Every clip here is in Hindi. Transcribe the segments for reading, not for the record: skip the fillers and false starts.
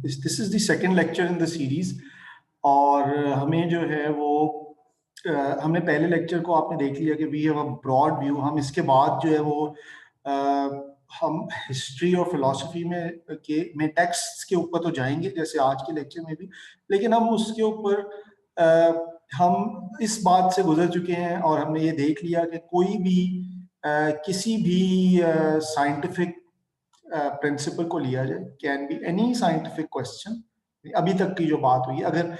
This is the second lecture in the series. और हमें जो है वो हमने पहले लेक्चर को आपने देख लिया कि we have a broad view. हम इसके बाद जो है वो हम हिस्ट्री और फिलॉसफी में टेक्स्ट के ऊपर तो जाएंगे जैसे आज के लेक्चर में भी, लेकिन हम उसके ऊपर हम इस बात से गुजर चुके हैं और हमने ये देख लिया कि कोई भी किसी भी साइंटिफिक प्रिंसिपल को लिया जाए, can be any scientific question. अभी तक की जो बात हुई, अगर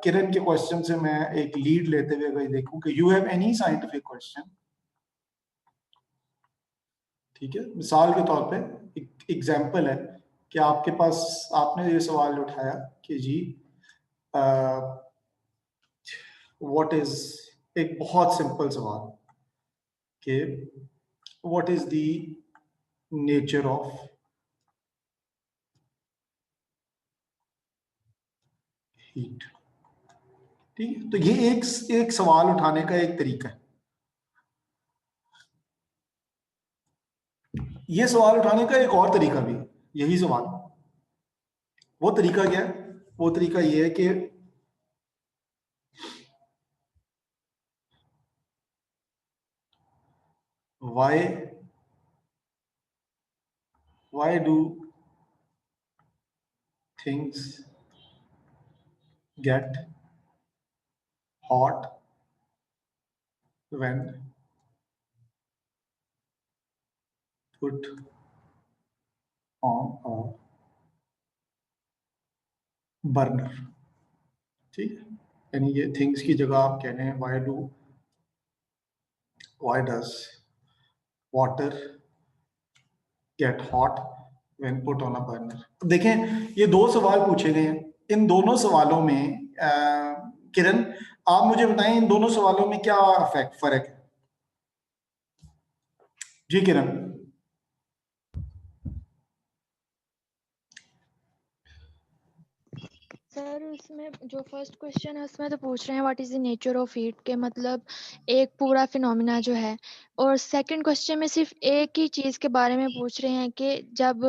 किरण के क्वेश्चन से मैं एक लीड लेते हुए अगर देखूं कि you have any scientific question, ठीक है, मिसाल के तौर पे एक एग्जांपल है कि आपके पास आपने ये सवाल उठाया कि जी व्हाट इज, एक बहुत सिंपल सवाल कि what is the nature of heat. ठीक है, तो ये एक सवाल उठाने का एक तरीका है। ये सवाल उठाने का एक और तरीका भी है, यही सवाल। वो तरीका क्या है? वो तरीका ये है कि why do things get hot when put on a burner? ठीक है, यानी ये थिंग्स की जगह आप कह रहे हैं why does water get hot when put on a burner? देखें, ये दो सवाल पूछे गए हैं। इन दोनों सवालों में किरण आप मुझे बताएं, इन दोनों सवालों में क्या फर्क है? जी किरण। सर उसमें जो फर्स्ट क्वेश्चन है उसमें तो पूछ रहे हैं what is the nature of heat के, मतलब एक पूरा फिनोमिना जो है। और सेकंड क्वेश्चन में सिर्फ एक ही चीज के बारे में पूछ रहे हैं कि जब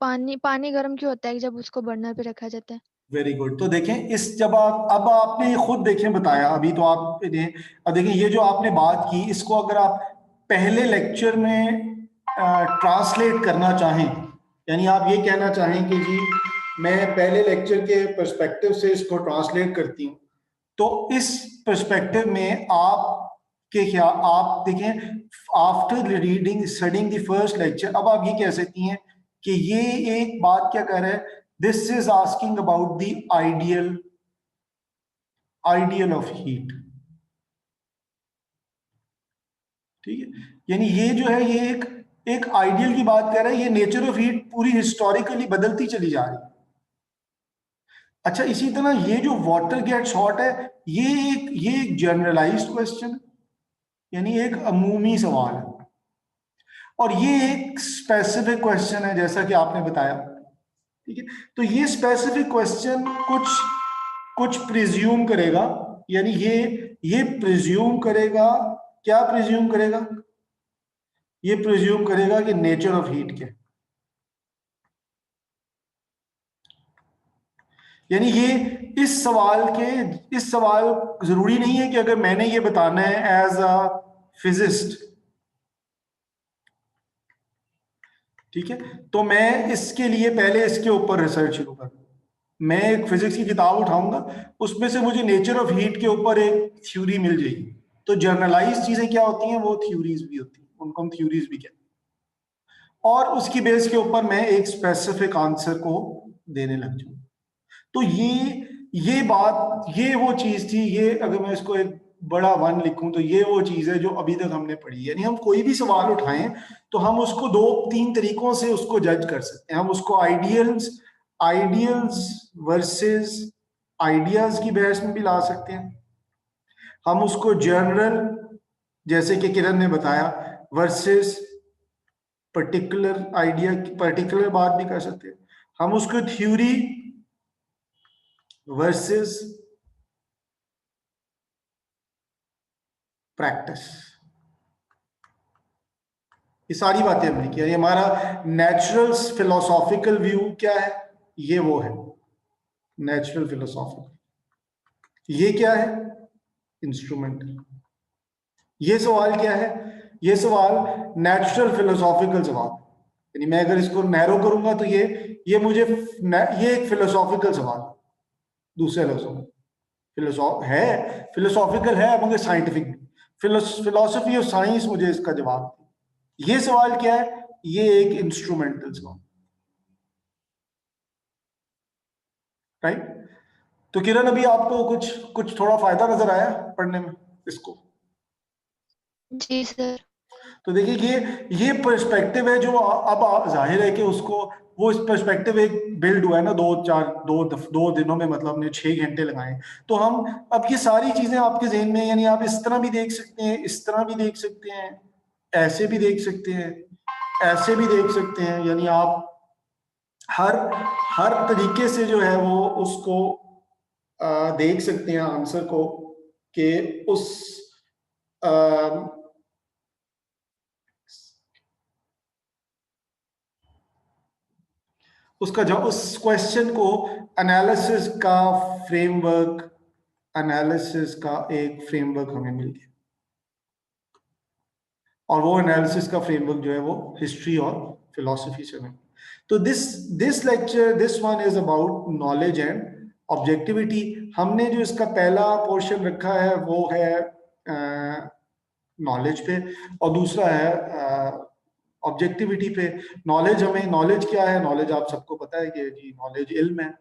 पानी पानी गर्म क्यों होता है जब उसको बर्नर पे रखा जाता है। Very good. तो देखें, इस जब आप अब आपने खुद देखें बताया अभी तो आप अब देखें, ये जो आपने बात की इसको अगर आप पहले लेक्चर में ट्रांसलेट करना चाहें, यानी आप ये कहना चाहें कि जी मैं पहले लेक्चर के पर्सपेक्टिव से इसको ट्रांसलेट करती हूँ, तो इस पर्सपेक्टिव में आप के क्या आप देखें, after reading studying the first lecture, अब आप ये कह सकती हैं कि ये एक बात क्या कर रहा है, this is asking about the ideal of heat. ठीक है, यानी ये जो है ये एक आइडियल की बात कर रहा है। ये नेचर ऑफ हीट पूरी हिस्टोरिकली बदलती चली जा रही है। अच्छा, इसी तरह ये जो वाटर गेट्स हॉट है, ये एक जनरलाइज्ड क्वेश्चन है, यानी एक अमूमी सवाल है, और ये एक स्पेसिफिक क्वेश्चन है जैसा कि आपने बताया। ठीक है, तो ये स्पेसिफिक क्वेश्चन कुछ कुछ प्रिज्यूम करेगा, यानी ये प्रिज्यूम करेगा, क्या प्रिज्यूम करेगा? ये प्रिज्यूम करेगा कि नेचर ऑफ हीट क्या है। यानी ये इस सवाल जरूरी नहीं है कि अगर मैंने ये बताना है एज अ फिजिस्ट, ठीक है, तो मैं इसके लिए पहले इसके ऊपर रिसर्च शुरू करूँ। मैं एक फिजिक्स की किताब उठाऊंगा, उसमें से मुझे नेचर ऑफ हीट के ऊपर एक थ्योरी मिल जाएगी। तो जर्नलाइज चीजें क्या होती हैं, वो थ्योरीज भी होती हैं, उनको हम थ्योरीज भी कहते हैं, और उसकी बेस के ऊपर मैं एक स्पेसिफिक आंसर को देने लग जाऊं। तो ये बात, ये वो चीज थी, ये अगर मैं इसको एक बड़ा वन लिखूं तो ये वो चीज है जो अभी तक हमने पढ़ी। यानी हम कोई भी सवाल उठाएं तो हम उसको दो तीन तरीकों से उसको जज कर सकते हैं। हम उसको आइडियल्स आइडियल्स वर्सेस आइडियाज की बहस में भी ला सकते हैं। हम उसको जनरल, जैसे कि किरण ने बताया, वर्सेस पर्टिकुलर आइडिया की पर्टिकुलर बात भी कर सकते हैं। हम उसको थ्योरी वर्सेस प्रैक्टिस, ये सारी बातें हमने की। ये हमारा नेचुरल फिलोसॉफिकल व्यू क्या है, ये वो है नेचुरल फिलोसॉफिकल। ये क्या है, इंस्ट्रूमेंटल। ये सवाल क्या है, ये सवाल नेचुरल फिलोसॉफिकल सवाल, यानी मैं अगर इसको नैरो करूंगा तो ये मुझे ये एक फिलोसॉफिकल सवाल, दूसरे लफ्जों में फिलोसॉफिकल है मगर साइंटिफिक। फिलोसफी ऑफ साइंस मुझे इसका जवाब दे। ये सवाल क्या है, ये एक इंस्ट्रूमेंटल सवाल, राइट। तो किरण, अभी आपको कुछ कुछ थोड़ा फायदा नजर आया पढ़ने में इसको? जी सर। तो देखिए ये पर्सपेक्टिव है जो अब जाहिर है कि उसको, वो इस पर्सपेक्टिव एक बिल्ड हुआ है ना, दो दिनों में, मतलब हमने 6 घंटे लगाए। तो हम अब ये सारी चीजें आपके जहन में, यानी आप इस तरह भी देख सकते हैं, इस तरह भी देख सकते हैं, ऐसे भी देख सकते हैं, ऐसे भी देख सकते हैं, यानी आप हर हर तरीके से जो है वो उसको देख सकते हैं आंसर को, कि उस आ, उसका जब उस क्वेश्चन को एनालिसिस का एक फ्रेमवर्क हमें मिल गया, और वो एनालिसिस का फ्रेमवर्क जो है वो हिस्ट्री और फिलोसफी से में। तो this one is about knowledge and objectivity. हमने जो इसका पहला पोर्शन रखा है वो है नॉलेज पे, और दूसरा है ऑब्जेक्टिविटी पे। नॉलेज क्या है, नॉलेज आप सबको पता है कि जी नॉलेज इल्म है,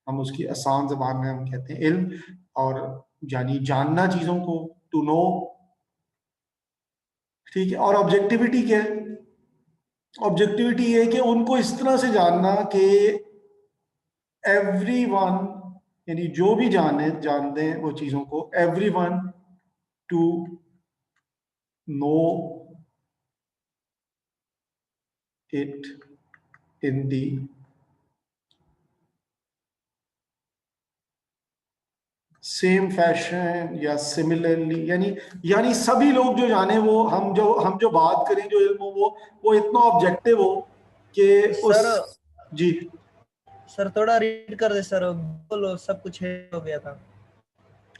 हम उसकी आसान जबान में हम कहते हैं इल्म, और यानी जानना चीजों को, टू नो, ठीक है। और ऑब्जेक्टिविटी क्या है, ऑब्जेक्टिविटी ये है कि उनको इस तरह से जानना कि एवरीवन, यानी जो भी जानते हैं वो चीजों को, everyone to know it in the same fashion या सिमिलरली, यानी सभी लोग जो जाने, वो हम जो बात करें जो इल्म हो, वो इतना ऑब्जेक्टिव हो कि उस, सर जी सर थोड़ा रीड कर दे सर, बोलो सब कुछ हो गया था।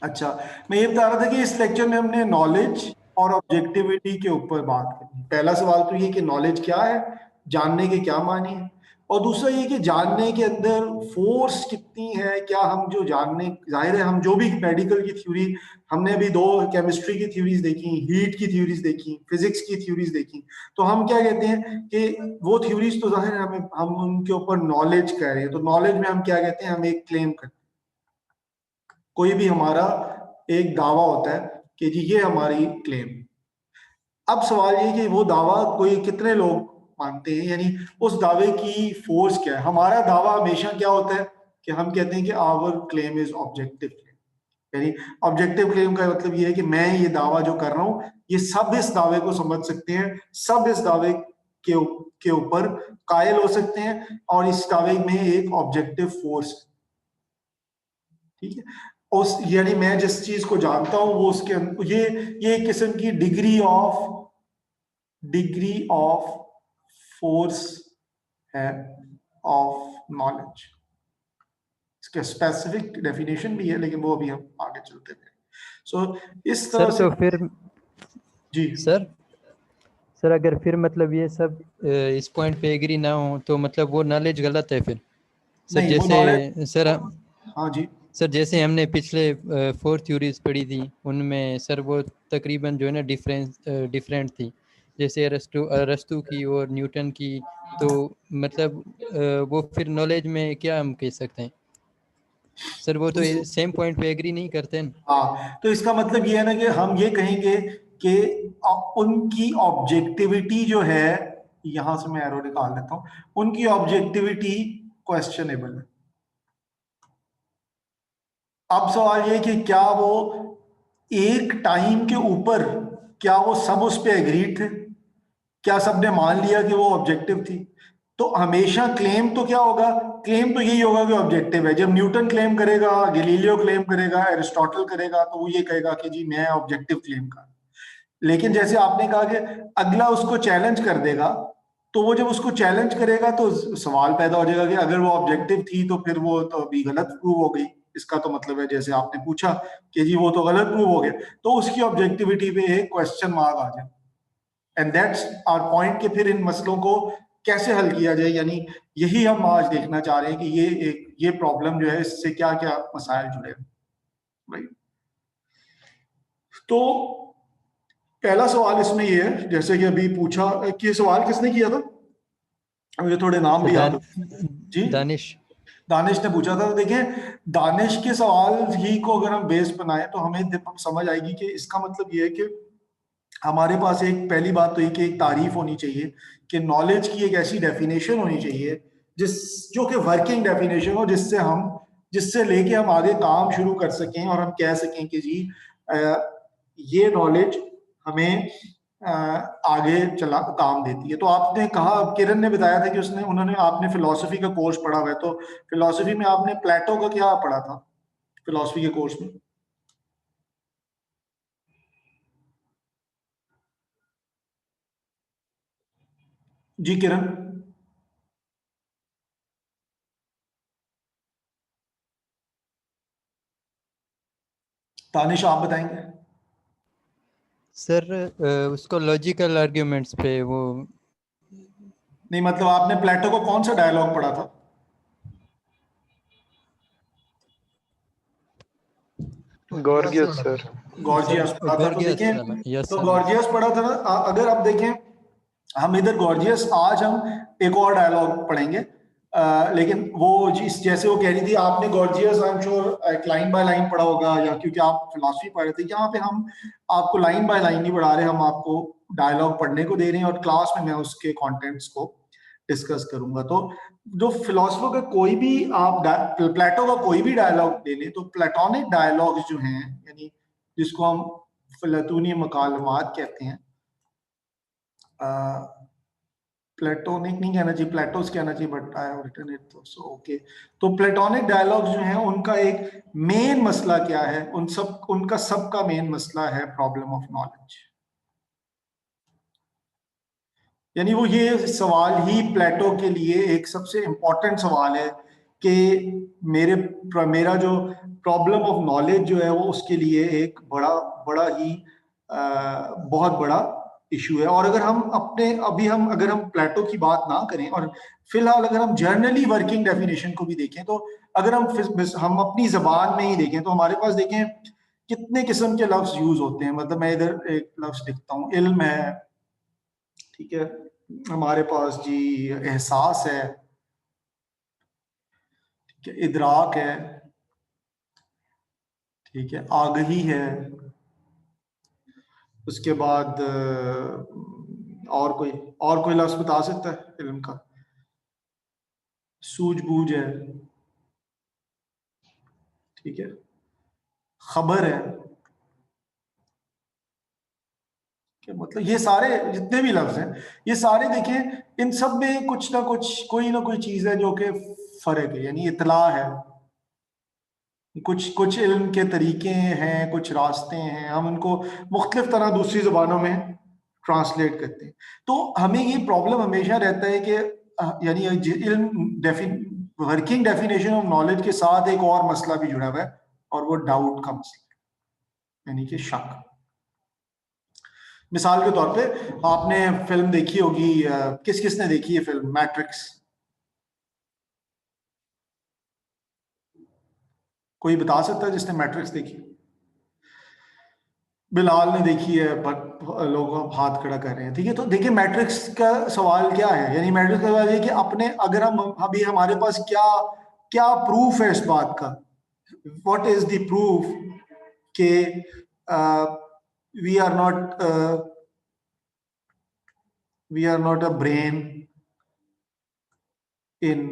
अच्छा, मैं ये बता रहा था कि इस लेक्चर में हमने नॉलेज और ऑब्जेक्टिविटी के ऊपर बात करी। पहला सवाल तो ये कि नॉलेज क्या है, जानने के क्या मानी है, और दूसरा ये कि जानने के अंदर फोर्स कितनी है, क्या हम जो जानने, जाहिर है हम जो भी मेडिकल की थ्योरी, हमने अभी 2 केमिस्ट्री की थ्योरीज देखी, हीट की थ्योरीज देखी, फिजिक्स की थ्योरीज देखी, तो हम क्या कहते हैं कि वो थ्योरीज तो जाहिर है हम उनके ऊपर नॉलेज कह रहे हैं। तो नॉलेज में हम क्या कहते हैं, हम एक क्लेम करते हैं, कोई भी हमारा एक दावा होता है कि जी ये हमारी क्लेम। अब सवाल ये कि वो दावा कोई कितने लोग मानते हैं, यानी उस दावे की फोर्स क्या है। हमारा दावा हमेशा क्या होता है कि हम कहते हैं कि our claim is objective claim, यानी ऑब्जेक्टिव क्लेम का मतलब ये है कि मैं ये दावा जो कर रहा हूं, ये सब इस दावे को समझ सकते हैं, सब इस दावे के ऊपर कायल हो सकते हैं, और इस दावे में एक ऑब्जेक्टिव फोर्स, ठीक है। उस, यानी मैं जिस चीज को जानता हूं वो उसके ये एक किस्म की डिग्री ऑफ फोर्स है ऑफ नॉलेज। इसका स्पेसिफिक डेफिनेशन भी है, लेकिन वो अभी हम आगे चलते हैं। सो इस तरह सर से तो फिर जी सर अगर फिर मतलब ये सब इस पॉइंट पे एग्री ना हो तो मतलब वो नॉलेज गलत है फिर सर। नहीं, वो जैसे नॉलेज, सर हाँ जी, सर जैसे हमने पिछले 4 थ्योरीज पढ़ी थी, उनमें सर वो तकरीबन जो है ना डिफरेंट थी। जैसे अरस्तु की और न्यूटन की, तो मतलब वो फिर नॉलेज में क्या हम कह सकते हैं सर, वो तो सेम पॉइंट पे एग्री नहीं करते हैं। हाँ। तो इसका मतलब ये है ना कि हम ये कहेंगे कि उनकी ऑब्जेक्टिविटी जो है, यहां से मैं एरो निकाल लेता हूं, उनकी ऑब्जेक्टिविटी क्वेश्चनेबल है। अब सवाल ये कि क्या वो एक टाइम के ऊपर, क्या वो सब उस पे एग्रीड थे, क्या सबने मान लिया कि वो ऑब्जेक्टिव थी? तो हमेशा क्लेम तो क्या होगा, क्लेम तो यही होगा कि ऑब्जेक्टिव है। जब न्यूटन क्लेम करेगा, गैलीलियो क्लेम करेगा, एरिस्टोटल करेगा, तो वो ये कहेगा कि जी मैं ऑब्जेक्टिव क्लेम कर। लेकिन जैसे आपने कहा कि अगला उसको चैलेंज कर देगा, तो वो जब उसको चैलेंज करेगा तो सवाल पैदा हो जाएगा कि अगर वो ऑब्जेक्टिव थी तो फिर वो तो अभी गलत प्रूव हो गई। इसका तो मतलब है जैसे आपने पूछा कि जी वो तो गलत प्रूव हो गया, तो उसकी ऑब्जेक्टिविटी पे एक क्वेश्चन मार्क आ जाए। एंड दैट्स आवर पॉइंट कि फिर इन मसलों को कैसे हल किया जाए, यानी यही हम आज देखना चाह रहे हैं कि ये प्रॉब्लम जो है इससे क्या क्या मसाइल जुड़े हैं, राइट। तो पहला सवाल इसमें ये है, जैसे कि अभी पूछा कि सवाल किसने किया था, मुझे थोड़े नाम भी याद जी, दानिश दानिश ने पूछा था। तो देखें, दानिश के सवाल ही को अगर हम बेस बनाए तो हमें समझ आएगी कि इसका मतलब ये है कि हमारे पास एक पहली बात तो ये कि एक तारीफ होनी चाहिए कि नॉलेज की एक ऐसी डेफिनेशन होनी चाहिए जो कि वर्किंग डेफिनेशन हो, जिससे लेके हम आगे काम शुरू कर सकें और हम कह सकें कि जी ये नॉलेज हमें आगे चला काम देती है। तो आपने कहा, किरण ने बताया था कि आपने फिलॉसफी का कोर्स पढ़ा हुआ है, तो फिलॉसफी में आपने प्लेटो का क्या पढ़ा था फिलॉसफी के कोर्स में? जी किरण। तानिश आप बताएंगे? सर उसको लॉजिकल आर्ग्यूमेंट्स पे वो नहीं, मतलब आपने प्लेटो को कौन सा डायलॉग पढ़ा था? Gorgeous sir. गॉर्जियस पढ़ा था। तो गॉर्जियस देखें, यस तो सर गॉर्जियस पढ़ा था ना। अगर आप देखें, हम इधर गॉर्जियस, आज हम एक और डायलॉग पढ़ेंगे, लेकिन वो जैसे वो कह रही थी, आपने गॉर्जियस आई एम श्योर एक लाइन बाय लाइन पढ़ा होगा, या क्योंकि आप फिलॉसफी पढ़ रहे थे। यहाँ पे हम आपको लाइन बाय लाइन नहीं पढ़ा रहे, हम आपको डायलॉग पढ़ने को दे रहे हैं और क्लास में मैं उसके कंटेंट्स को डिस्कस करूंगा। तो जो फिलोसफर का कोई भी आप प्लेटो का कोई भी डायलॉग ले लें, तो प्लेटोनिक डायलॉग्स जो हैं, यानी जिसको हम फलातूनी मकालमात कहते हैं, प्लेटोनिक नहीं कहना चाहिए, प्लेटोस कहना चाहिए, but I have written it तो सो ओके। तो प्लेटोनिक डायलॉग्स जो हैं, उनका एक मेन मसला क्या है, उनका सबका मेन मसला है प्रॉब्लम ऑफ नॉलेज। यानी वो ये सवाल ही प्लेटो के लिए एक सबसे इंपॉर्टेंट सवाल है कि मेरा जो प्रॉब्लम ऑफ नॉलेज जो है वो उसके लिए एक बड़ा ही बहुत बड़ा इशू है। और अगर हम प्लेटो की बात ना करें और फिलहाल अगर हम जर्नली वर्किंग डेफिनेशन को भी देखें, तो अगर हम अपनी जबान में ही देखें, तो हमारे पास देखें कितने किस्म के लफ्ज यूज होते हैं। मतलब मैं इधर एक लफ्ज लिखता हूँ, इल्म है, ठीक है, हमारे पास जी एहसास है, ठीक है, इदराक है, ठीक है, आगही है, उसके बाद और कोई लफ्ज बता सकता है इल्म का? सूझबूझ है, ठीक है, खबर है। मतलब ये सारे जितने भी लफ्ज हैं, ये सारे देखें, इन सब में कुछ ना कुछ कोई ना कोई चीज है जो कि फर्क है, यानी इतला है। कुछ इल्म के तरीके हैं, कुछ रास्ते हैं, हम उनको मुख्तलिफ तरह दूसरी जबानों में ट्रांसलेट करते हैं। तो हमें ये प्रॉब्लम हमेशा रहता है कि यानी इल्म वर्किंग डेफिनेशन ऑफ नॉलेज के साथ एक और मसला भी जुड़ा हुआ है, और वो डाउट का मसला, यानी कि शक। मिसाल के तौर पे आपने फिल्म देखी होगी, किस किस ने देखी है फिल्म मैट्रिक्स? कोई बता सकता है जिसने मैट्रिक्स देखी? बिलाल ने देखी है, बट लोग हाथ खड़ा कर रहे हैं, ठीक है। तो देखिए, मैट्रिक्स का सवाल क्या है, यानी मैट्रिक्स का सवाल ये कि अगर हम अभी हमारे पास क्या क्या प्रूफ है इस बात का, व्हाट इज द प्रूफ के we are not a brain in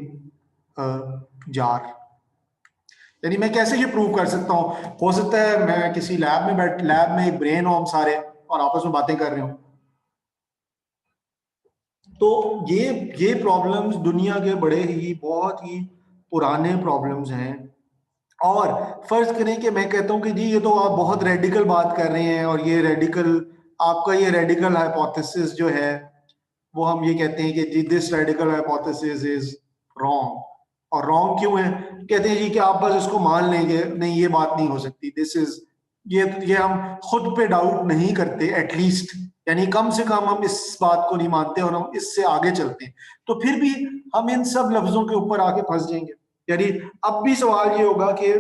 jar. यानी मैं कैसे ये प्रूव कर सकता हूँ? हो सकता है मैं किसी लैब में एक ब्रेन हो, हम सारे, और आपस में बातें कर रहे हो। तो ये प्रॉब्लम्स दुनिया के बहुत ही पुराने प्रॉब्लम्स हैं। और फर्ज करें कि मैं कहता हूं कि जी ये तो आप बहुत रेडिकल बात कर रहे हैं, और ये रेडिकल आपका ये रेडिकल हाइपोथेसिस जो है वो हम ये कहते हैं कि जी this radical hypothesis is wrong. और रॉन्ग क्यों है? कहते हैं जी कि आप बस इसको मान लेंगे, नहीं ये बात नहीं हो सकती, दिस इज ये हम खुद पे डाउट नहीं करते एटलीस्ट, यानी कम से कम हम इस बात को नहीं मानते और हम इससे आगे चलते हैं। तो फिर भी हम इन सब लफ्जों के ऊपर आके फंस जाएंगे। यानी अब भी सवाल ये होगा कि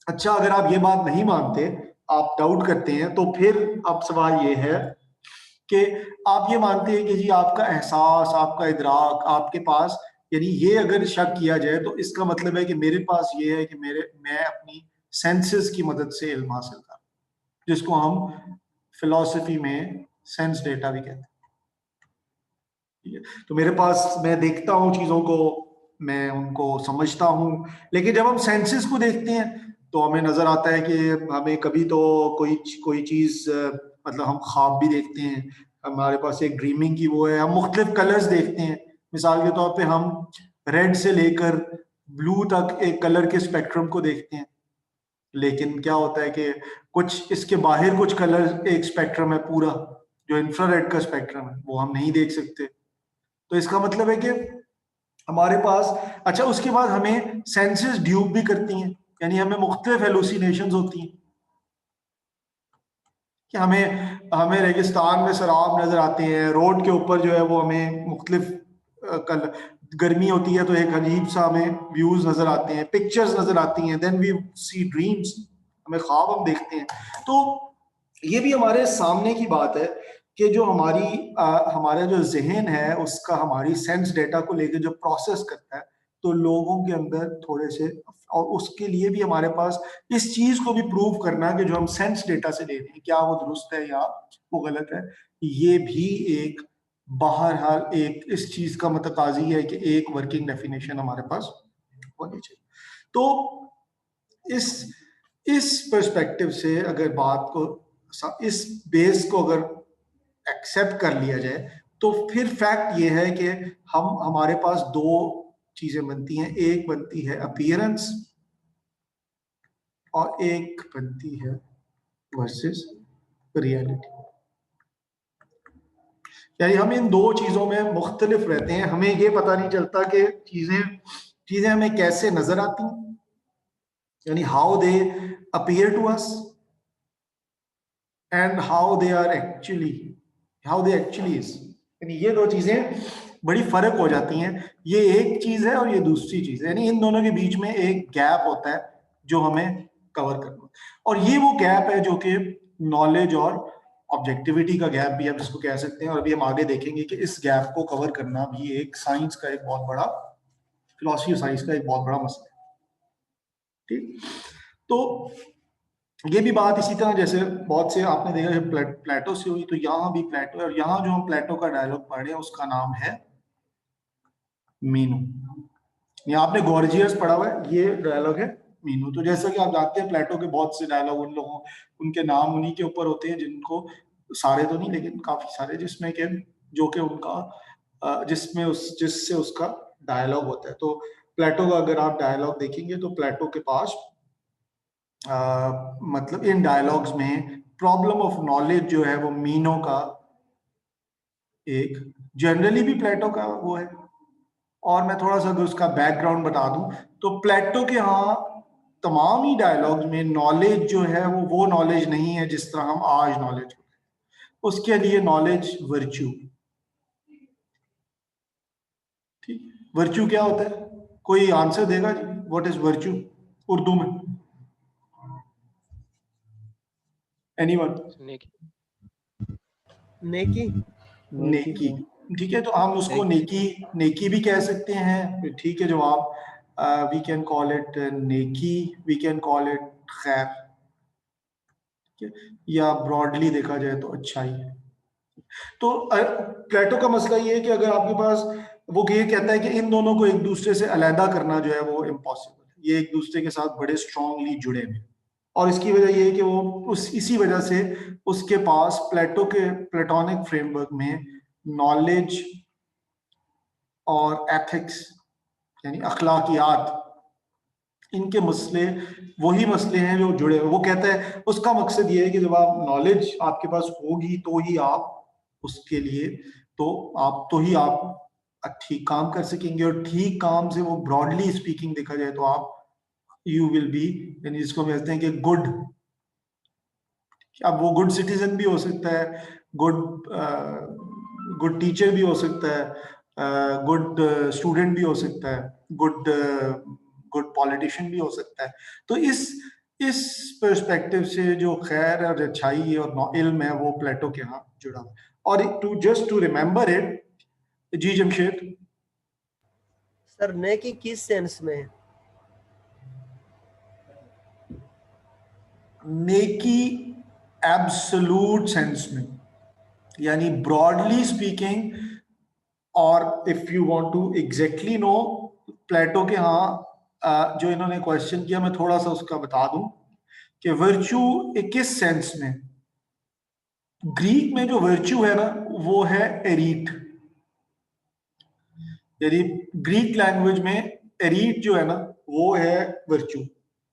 अच्छा अगर आप ये बात नहीं मानते, आप डाउट करते हैं, तो फिर अब सवाल ये है कि आप ये मानते हैं कि जी आपका एहसास, आपका इदराक आपके पास, यानी ये अगर शक किया जाए तो इसका मतलब है कि मेरे पास ये है कि मैं अपनी सेंसेस की मदद से इल्म हासिल कर, जिसको हम फिलॉसफी में सेंस डेटा भी कहते हैं। ठीक है, तो मेरे पास, मैं देखता हूँ चीजों को, मैं उनको समझता हूँ, लेकिन जब हम सेंसेस को देखते हैं तो हमें नजर आता है कि हमें कभी तो कोई चीज मतलब हम ख्वाब भी देखते हैं, हमारे पास एक ड्रीमिंग की वो है, हम मुख्तलिफ कलर्स देखते हैं। मिसाल के तौर पे हम रेड से लेकर ब्लू तक एक कलर के स्पेक्ट्रम को देखते हैं, लेकिन क्या होता है कि कुछ इसके बाहर कुछ कलर एक स्पेक्ट्रम है पूरा, जो इंफ्रारेड का स्पेक्ट्रम है, वो हम नहीं देख सकते। तो इसका मतलब है कि हमारे पास, अच्छा उसके बाद हमें सेंसेस ड्यूप भी करती हैं, यानी हमें मुख्तलिफ हेलुसिनेशंस होती हैं कि हमें हमें रेगिस्तान में सराब नजर आते हैं, रोड के ऊपर जो है वो हमें मुख्तलिफ गर्मी होती है तो एक अजीब सा हमें व्यूज नजर आते हैं, पिक्चर्स नजर आती हैं, देन वी सी ड्रीम्स, हमें ख्वाब हम देखते हैं। तो ये भी हमारे सामने की बात है कि जो हमारा जो जहन है उसका हमारी सेंस डेटा को लेकर जो प्रोसेस करता है, तो लोगों के अंदर थोड़े से, और उसके लिए भी हमारे पास इस चीज को भी प्रूव करना कि जो हम सेंस डेटा से ले रहे हैं क्या वो दुरुस्त है या वो गलत है, ये भी एक बहरहाल एक इस चीज का मतकाजी है कि एक वर्किंग डेफिनेशन हमारे पास होनी चाहिए। तो इस पर्सपेक्टिव से अगर बात को, इस बेस को अगर एक्सेप्ट कर लिया जाए, तो फिर फैक्ट ये है कि हमारे पास दो चीजें बनती हैं, एक बनती है अपीयरेंस और एक बनती है वर्सेस रियलिटी। यानी हम इन दो चीजों में मुख्तलिफ रहते हैं, हमें ये पता नहीं चलता कि चीजें हमें कैसे नजर आती हैं, यानी how they appear to us and how they actually is. यानी ये दो चीजें बड़ी फर्क हो जाती हैं, ये एक चीज है और ये दूसरी चीज है, यानी इन दोनों के बीच में एक गैप होता है जो हमें कवर करना, और ये वो गैप है जो कि नॉलेज और ऑब्जेक्टिविटी का गैप भी हम इसको कह सकते हैं। और अभी हम आगे देखेंगे कि इस गैप को कवर करना भी एक साइंस का एक बहुत बड़ा, फिलॉसफी साइंस का एक बहुत बड़ा मसला है। ठीक, तो ये भी बात इसी तरह जैसे बहुत से आपने देखा जब प्लेटो से हुई, तो यहाँ भी प्लेटो है, और यहाँ जो हम प्लेटो का डायलॉग पढ़ रहे हैं उसका नाम है मीनू। यहाँ आपने गॉर्जियस पढ़ा हुआ है, ये डायलॉग है मीनू। तो जैसा कि आप जानते हैं प्लेटो के बहुत से डायलॉग उनके नाम उन्हीं के ऊपर होते हैं, जिनको सारे तो नहीं लेकिन काफी सारे, जिसमें के जो कि उनका जिससे उसका डायलॉग होता है। तो प्लेटो का अगर आप डायलॉग देखेंगे तो प्लेटो के पास मतलब इन डायलॉग्स में प्रॉब्लम ऑफ नॉलेज जो है वो मीनो का एक, जनरली भी प्लेटो का वो है। और मैं थोड़ा सा अगर उसका बैकग्राउंड बता दूं तो प्लेटो के यहाँ तमाम ही डायलॉग्स में नॉलेज जो है वो नॉलेज नहीं है जिस तरह हम आज नॉलेज, उसके लिए नॉलेज वर्च्यू। ठीक, वर्च्यू क्या होता है? कोई आंसर देगा जी, व्हाट इज वर्च्यू उर्दू में? एनीवन? नेकी। नेकी। ठीक है, तो हम उसको नेकी भी कह सकते हैं। ठीक है, जवाब वी कैन कॉल इट नेकी, वी कैन कॉल इट खैर, या ब्रॉडली देखा जाए तो अच्छाई है। तो प्लेटो का मसला ये है कि अगर आपके पास, वो ये कहता है कि इन दोनों को एक दूसरे से अलहदा करना जो है वो इम्पॉसिबल है, ये एक दूसरे के साथ बड़े स्ट्रांगली जुड़े हैं। और इसकी वजह ये है कि वो इसी वजह से उसके पास प्लेटो के प्लेटोनिक फ्रेमवर्क में नॉलेज और एथिक्स यानी अखलाकियात, इनके मसले वही मसले हैं जो जुड़े हुए। वो कहता है उसका मकसद ये है कि जब आप नॉलेज आपके पास होगी तो ही आप उसके लिए तो ही आप ठीक काम कर सकेंगे, और ठीक काम से वो ब्रॉडली स्पीकिंग देखा जाए तो आप यू विल बी, यानी जिसको कहते हैं कि गुड, अब वो गुड सिटीजन भी हो सकता है, गुड टीचर भी हो सकता है, गुड स्टूडेंट भी हो सकता है, गुड पॉलिटिशियन भी हो सकता है। तो इस पर्सपेक्टिव से जो खैर और अच्छाई और इल्म है वो प्लेटो के यहाँ जुड़ा हुआ है। और जस्ट टू रिमेम्बर इट, जी जमशेद। सर नेकी किस सेंस में है? नेकी एब्सोल्यूट सेंस में, यानी ब्रॉडली स्पीकिंग, और if you want to exactly know, Plato के यहाँ जो इन्होंने क्वेश्चन किया, मैं थोड़ा सा उसका बता दूं कि वर्च्यू किस सेंस में। ग्रीक में जो वर्च्यू है ना वो है एरीट, यानी ग्रीक लैंग्वेज में एरीट जो है ना वो है वर्च्यू।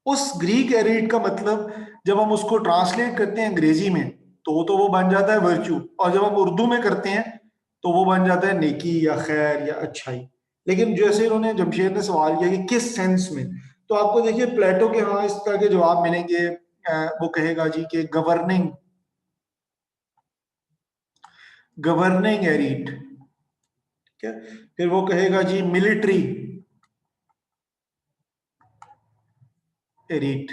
उस ग्रीक एरीट का मतलब जब हम उसको ट्रांसलेट करते हैं अंग्रेजी में तो वो बन जाता है वर्च्यू, और जब हम उर्दू में करते हैं तो वो बन जाता है नेकी या खैर या अच्छाई। लेकिन जैसे इन्होंने जमशेद ने सवाल किया कि किस सेंस में, तो आपको देखिए प्लेटो के यहाँ इस तरह के जवाब मिलेंगे। वो कहेगा जी कि गवर्निंग एरीट, ठीक है। फिर वो कहेगा जी मिलिट्री एरीट,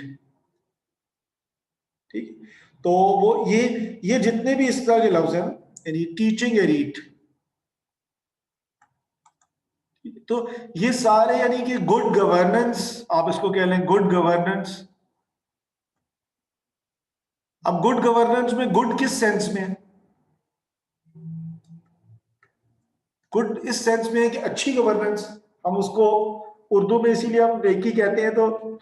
ठीक। तो वो ये जितने भी इस तरह के लफ्ज हैं, यानी टीचिंग एरीट, तो ये सारे यानी कि गुड गवर्नेंस, आप इसको कह लें गुड गवर्नेंस। अब गुड गवर्नेंस में गुड किस सेंस में है? गुड इस सेंस में है कि अच्छी गवर्नेंस, हम उसको उर्दू में इसीलिए हम नेकी कहते हैं, तो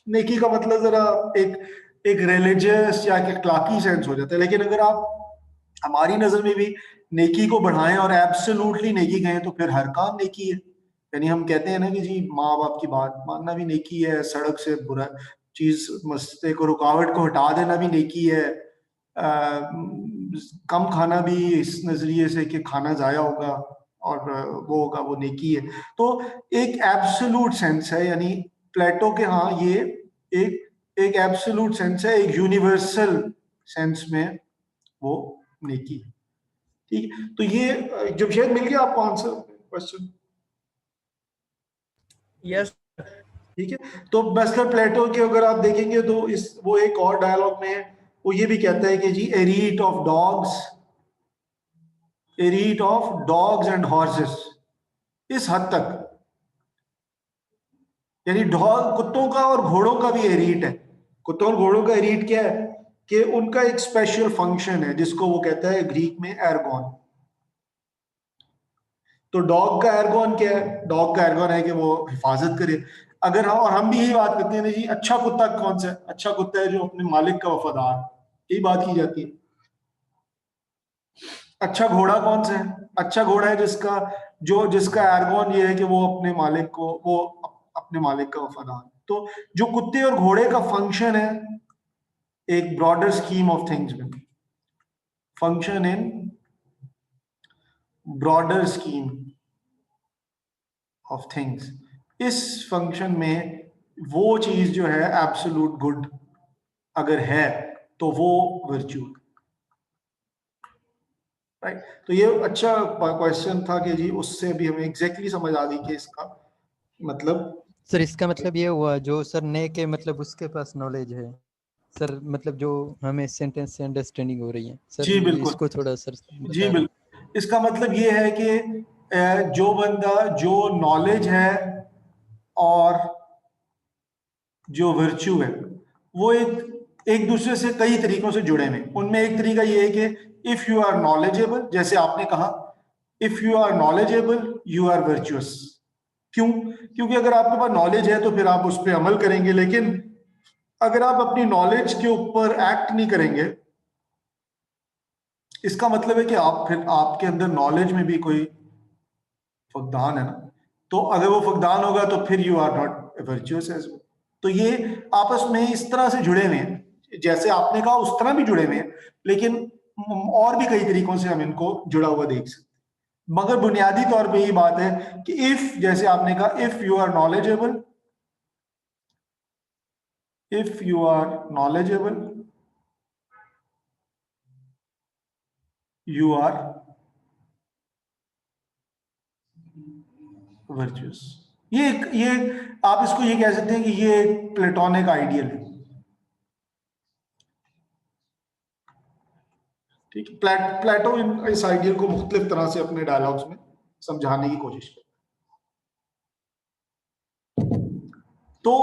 नेकी का मतलब जरा एक रिलीजियस या एक अखलाकी सेंस हो जाता है। लेकिन अगर आप हमारी नजर में भी नेकी को बढ़ाएं और एब्सोल्युटली नेकी कहें तो फिर हर काम नेकी है। यानी हम कहते हैं ना कि जी माँ बाप की बात मानना भी नेकी है, सड़क से बुरा चीज मस्ते को रुकावट को हटा देना भी नेकी है, कम खाना भी इस नजरिए से कि खाना जाया होगा और वो होगा, वो नेकी है। तो एक एब्सोल्यूट सेंस है, यानी प्लेटो के यहाँ ये एक एब्सोल्यूट सेंस है, एक यूनिवर्सल सेंस में वो नेकी है, ठीक है। तो ये जब शायद मिल गया आपको आंसर क्वेश्चन, यस। ठीक है। तो मैस्टर प्लेटो के अगर आप देखेंगे तो वो एक और डायलॉग में है, वो ये भी कहता है कि जी एरीट ऑफ डॉग्स एंड हॉर्सेस, इस हद तक, यानी डॉग कुत्तों का और घोड़ों का भी एरीट है। कुत्तों और घोड़ों का एरीट क्या है कि उनका एक स्पेशल फंक्शन है जिसको वो कहता है ग्रीक में एर्गोन। तो डॉग का एर्गोन क्या है? डॉग का एर्गोन है कि वो हिफाजत करे। अगर हम, और हम भी यही बात करते हैं ना जी, अच्छा कुत्ता कौन सा है? अच्छा कुत्ता है जो अपने मालिक का वफादार, यही बात की जाती है। अच्छा घोड़ा कौन सा है? अच्छा घोड़ा है जिसका एर्गोन ये है कि वो अपने मालिक का वफादार। तो जो कुत्ते और घोड़े का फंक्शन है एक ब्रॉडर स्कीम ऑफ थिंग्स में, function in broader scheme of things, इस फंक्शन में वो चीज जो है एब्सोल्यूट गुड अगर है तो वो वर्च्यू, राइट। तो ये अच्छा क्वेश्चन था कि जी उससे भी हमें एग्जैक्टली समझ आ गई कि इसका मतलब। सर इसका मतलब ये हुआ जो सर ने के मतलब उसके पास नॉलेज है सर, मतलब जो हमें सेंटेंस से अंडरस्टैंडिंग हो रही है सर, जी बिल्कुल, इसको थोड़ा सर जी बता दें। बिल्कुल। इसका मतलब ये है कि जो बंदा जो नॉलेज है और जो वर्च्यू है वो एक दूसरे से कई तरीकों से जुड़े हुए। उनमें एक तरीका ये है कि इफ यू आर नॉलेजेबल, जैसे आपने कहा, if you are knowledgeable you are virtuous. क्यों? क्योंकि अगर आपके पास नॉलेज है तो फिर आप उस पर अमल करेंगे, लेकिन अगर आप अपनी नॉलेज के ऊपर एक्ट नहीं करेंगे, इसका मतलब है कि आप फिर आपके अंदर नॉलेज में भी कोई फकदान है ना। तो अगर वो फकदान होगा तो फिर you are not virtuous as well. तो ये आपस में इस तरह से जुड़े हुए हैं, जैसे आपने कहा उस तरह भी जुड़े हुए हैं, लेकिन और भी कई तरीकों से हम इनको जुड़ा हुआ देख सकते हैं। मगर बुनियादी तौर पे यही बात है कि इफ, जैसे आपने कहा, if you are knowledgeable, if you are knowledgeable, you are virtuous। ये आप इसको ये कह सकते हैं कि ये एक प्लेटोनिक आइडियल है, ठीक है। प्लेटो इस आइडियल को मुख्तलिफ तरह से अपने डायलॉग्स में समझाने की कोशिश करता है। तो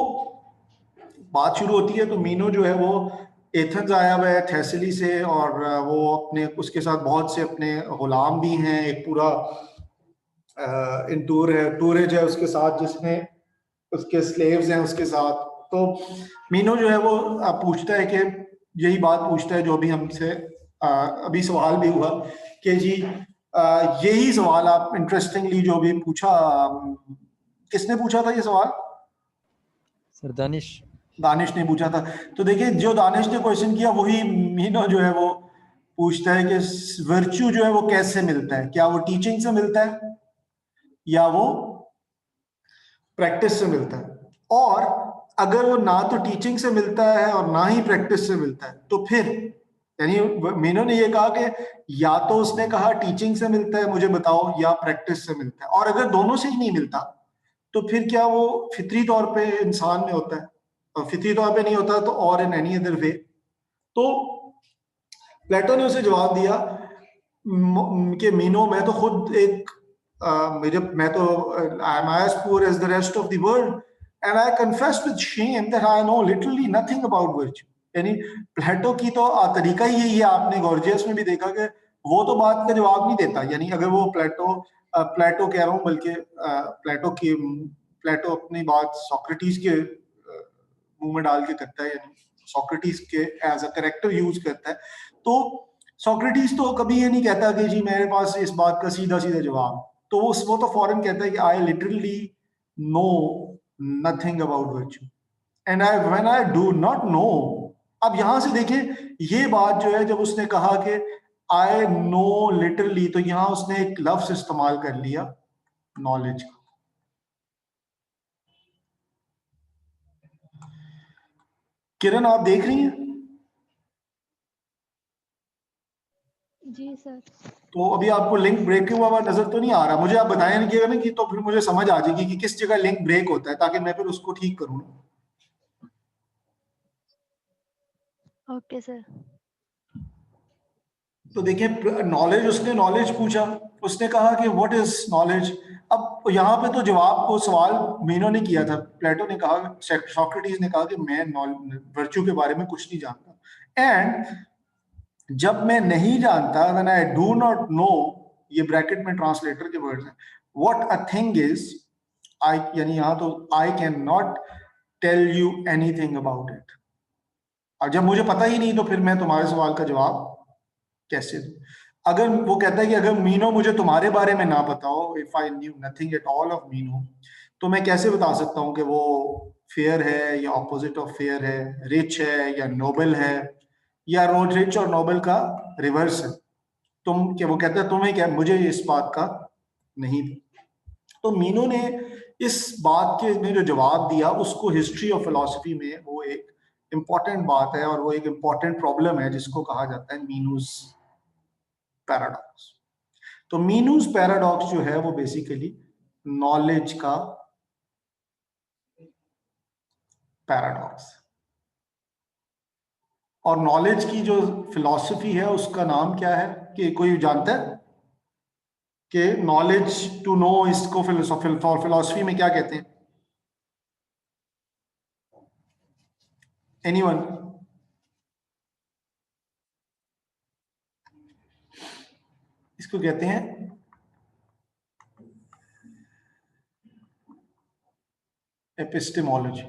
बात शुरू होती है तो मीनो जो है वो एथेंस आया हुआ है थेसली से, और वो अपने उसके साथ बहुत से अपने गुलाम भी हैं, एक पूरा टूरेज है उसके साथ, जिसमें उसके स्लेव्स हैं उसके साथ। तो मीनो जो है वो पूछता है कि यही बात पूछता है जो अभी हमसे अभी सवाल भी हुआ कि जी यही सवाल आप इंटरेस्टिंगली जो भी पूछा, किसने पूछा था ये सवाल? सर दानिश ने पूछा था। तो देखिए जो दानिश ने क्वेश्चन किया वही मीनो जो है वो पूछता है कि वर्च्यू जो है वो कैसे मिलता है, क्या वो टीचिंग से मिलता है या वो प्रैक्टिस से मिलता है? और अगर वो ना तो टीचिंग से मिलता है और ना ही प्रैक्टिस से मिलता है तो फिर, यानी मीनो ने ये कहा कि या तो उसने कहा टीचिंग से मिलता है मुझे बताओ, या प्रैक्टिस से मिलता है, और अगर दोनों से ही नहीं मिलता तो फिर क्या वो फितरी तौर पे इंसान में होता है, और फितरी तौर पे नहीं होता तो और इन एनी अदर वे? तो प्लेटो ने उसे जवाब दिया कि मीनो, मैं तो खुद एक मैं तो I am as poor as the rest of the world and I confess with shame that I know literally nothing about virtue. यानी प्लेटो की तो तरीका ही यही है, आपने गॉर्जियस में भी देखा कि वो तो बात का जवाब नहीं देता। यानी अगर वो प्लेटो कह रहा हूँ, बल्कि प्लेटो अपनी बात सोक्रेटिस के मुंह में डाल के करता है, यानी सोक्रेटिस के एज अ कैरेक्टर यूज करता है। तो सोक्रेटिस तो कभी ये नहीं कहता कि जी मेरे पास इस बात का सीधा सीधा जवाब, तो वो तो फौरन कहता है कि I literally know nothing about virtue and when I do not know. अब यहां से देखें ये बात जो है, जब उसने कहा कि आई नो लिटरली, तो यहां उसने एक लफ्ज इस्तेमाल कर लिया नॉलेज का। किरण आप देख रही हैं? जी सर। तो अभी आपको लिंक ब्रेक हुआ हुआ नजर तो नहीं आ रहा? मुझे आप बताया नहीं कि ना कि, तो फिर मुझे समझ आ जाएगी कि किस जगह लिंक ब्रेक होता है, ताकि मैं फिर उसको ठीक करूँ। Okay sir. तो देखिए नॉलेज, उसने नॉलेज पूछा, उसने कहा कि व्हाट इज नॉलेज। अब यहाँ पे तो जवाब को सवाल मीनो ने किया था, प्लेटो ने कहा, सोक्रेटिस ने कहा कि मैं वर्च्यू के बारे में कुछ नहीं जानता। एंड जब मैं नहीं जानता, when I do not know, ये ब्रैकेट में ट्रांसलेटर के वर्ड्स हैं, what a thing is, I, यानी यहाँ तो I can not tell you anything about it. और जब मुझे पता ही नहीं तो फिर मैं तुम्हारे सवाल का जवाब कैसे दूं? अगर वो कहता है कि अगर मीनो मुझे तुम्हारे बारे में ना पता हो, if I knew nothing at all of Meno, तो मैं कैसे बता सकता हूँ कि वो फेयर है या ऑपोजिट ऑफ फेयर है, रिच है या नोबल है, या रोज रिच और नोबल का रिवर्स है? तुम क्या, वो कहता है तुम्हें क्या, मुझे इस बात का नहीं। तो मीनो ने इस बात के में जो जवाब दिया, उसको हिस्ट्री ऑफ फिलॉसफी में वो एक इंपॉर्टेंट बात है, और वो एक इंपॉर्टेंट प्रॉब्लम है जिसको कहा जाता है मीनूज पैराडॉक्स। तो मीनूज पैराडॉक्स जो है वो बेसिकली नॉलेज का पैराडॉक्स, और नॉलेज की जो फिलॉसफी है उसका नाम क्या है, कि कोई जानता है कि नॉलेज टू नो, इसको फिलॉसफी में क्या कहते हैं? एनीवन? इसको कहते हैं एपिस्टेमोलॉजी,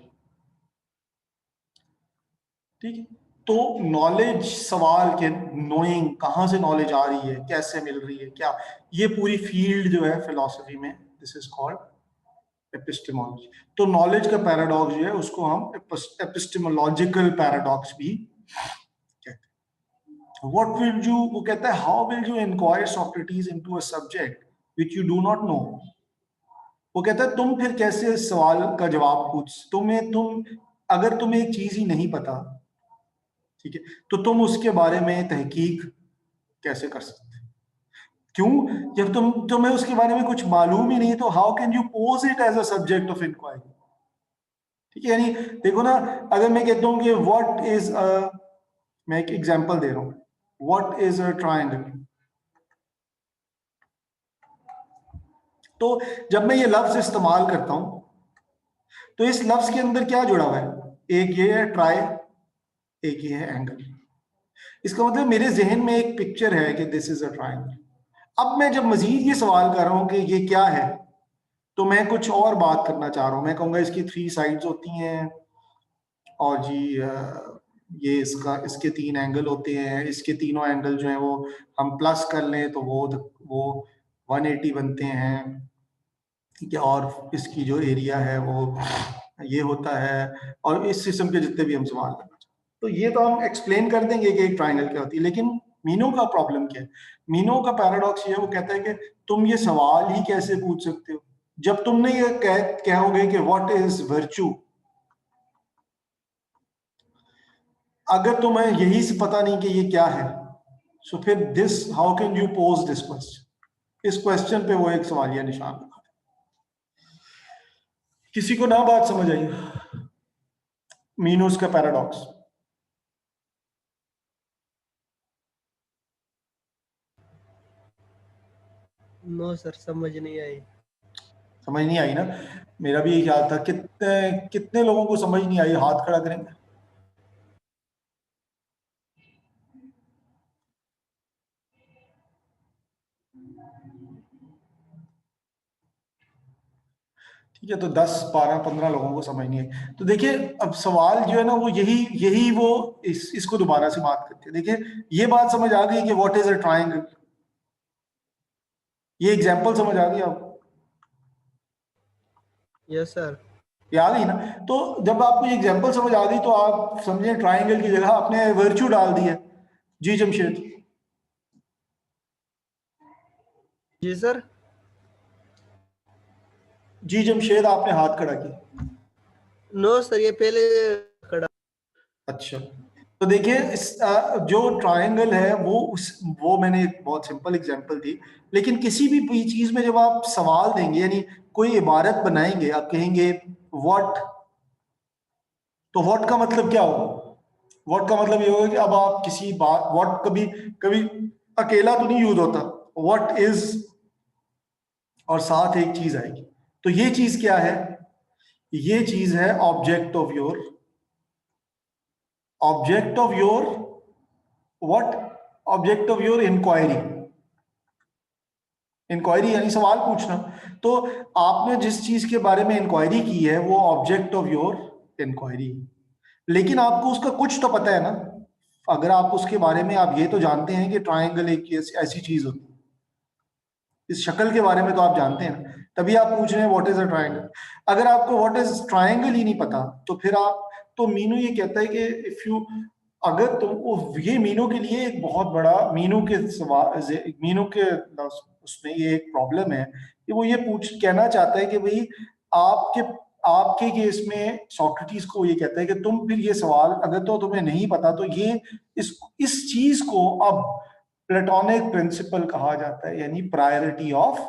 ठीक है। तो नॉलेज, सवाल के नोइंग, कहां से नॉलेज आ रही है, कैसे मिल रही है, क्या, ये पूरी फील्ड जो है फिलॉसफी में, दिस इज कॉल्ड एपिस्टेमोलॉजी। तो नॉलेज का पैराडॉक्स जो है उसको हम एपिस्टेमोलॉजिकल पैराडॉक्स भी कहते हैं। व्हाट विल यू, वो कहता है how will you inquire Socrates into a subject which you do not know. वो कहता है तुम फिर कैसे इस सवाल का जवाब पूछ, तुम अगर तुम्हें एक चीज ही नहीं पता, ठीक है, तो तुम उसके बारे में तहकीक कैसे कर सकते? क्यों? जब तुम्हें उसके बारे में कुछ मालूम ही नहीं, तो how can you pose it as a subject of inquiry? ठीक है, यानी देखो ना, अगर मैं कहता हूं कि व्हाट इज मैं एक एग्जांपल दे रहा हूं, व्हाट इज अ ट्रायंगल, तो जब मैं ये लफ्ज इस्तेमाल करता हूं तो इस लफ्ज के अंदर क्या जुड़ा हुआ है? एक ये है ट्राई, एक ये है एंगल। इसका मतलब मेरे जहन में एक पिक्चर है कि दिस इज अ ट्रायंगल। अब मैं जब मजीद ये सवाल कर रहा हूं कि ये क्या है, तो मैं कुछ और बात करना चाह रहा हूं। मैं कहूंगा इसकी 3 साइड्स होती हैं, और जी ये इसके 3 एंगल होते हैं, इसके तीनों एंगल जो है वो हम प्लस कर लें तो वो 180 बनते हैं, ठीक है, और इसकी जो एरिया है वो ये होता है, और इस किस्म के जितने भी हम सवाल करना चाहते हैं, तो ये तो हम एक्सप्लेन कर देंगे कि एक ट्राइंगल क्या होती है। लेकिन मीनो का प्रॉब्लम क्या है? मीनो का पैराडॉक्स ये है, वो कहता है कि तुम ये सवाल ही कैसे पूछ सकते हो जब तुमने ये कहोगे कि व्हाट इज वर्च्यू, अगर तुम्हें यही से पता नहीं कि ये क्या है, सो फिर this how can you pose this question? इस क्वेश्चन पे वो एक सवालिया निशान लगा। किसी को ना बात समझ आई? मीनोस का पैराडॉक्स नो सर, समझ नहीं आई। समझ नहीं आई ना? मेरा भी यही ख्याल था। कितने कितने लोगों को समझ नहीं आई? हाथ खड़ा करेंगे। ठीक है, तो 10 12 15 लोगों को समझ नहीं आई। तो देखिए, अब सवाल जो है ना वो यही वो इसको दोबारा से बात करते हैं। देखिए, ये बात समझ आ गई कि व्हाट इज अ ट्राइंगल? ये एग्जांपल समझ आ गई आपको? Yes sir. याद ही ना? तो जब आपको ये एग्जांपल समझ आ गई तो आप समझे ट्राइंगल की जगह आपने वर्च्यू डाल दिया। जी जमशेद। जी सर। जी जमशेद, आपने हाथ खड़ा किया। नो सर, ये पहले खड़ा। अच्छा, तो देखिए जो ट्रायंगल है वो मैंने एक बहुत सिंपल एग्जांपल दी। लेकिन किसी भी चीज में जब आप सवाल देंगे, यानी कोई इबारत बनाएंगे, आप कहेंगे व्हाट, तो व्हाट का मतलब क्या होगा? व्हाट का मतलब ये होगा कि अब आप किसी बात, व्हाट कभी कभी अकेला तो नहीं यूज होता, व्हाट इज और साथ एक चीज आएगी। तो ये चीज क्या है? ये चीज है object of your what? Object of your inquiry. Inquiry यानी सवाल पूछना। तो आपने जिस चीज के बारे में इंक्वायरी की है वो ऑब्जेक्ट ऑफ योर इंक्वायरी, लेकिन आपको उसका कुछ तो पता है ना। अगर आप उसके बारे में आप ये तो जानते हैं कि ट्रायंगल एक ऐसी चीज होती है, इस शक्ल के बारे में तो आप जानते हैं ना, तभी आप पूछ रहे हैं व्हाट इज अ ट्रायंगल। अगर आपको व्हाट इज ट्रायंगल ही नहीं पता, तो फिर आप, तो मीनू ये कहता है कि इफ यू, अगर तुम ये मीनू के लिए एक बहुत बड़ा मीनू के मीनू के उसमें ये एक प्रॉब्लम है कि वो ये कहना चाहता है कि भाई आपके आपके केस में सोक्रेटिस को ये कहता है कि तुम फिर ये सवाल अगर तो तुम्हें नहीं पता, तो ये इस चीज को अब प्लेटोनिक प्रिंसिपल कहा जाता है, यानी प्रायोरिटी ऑफ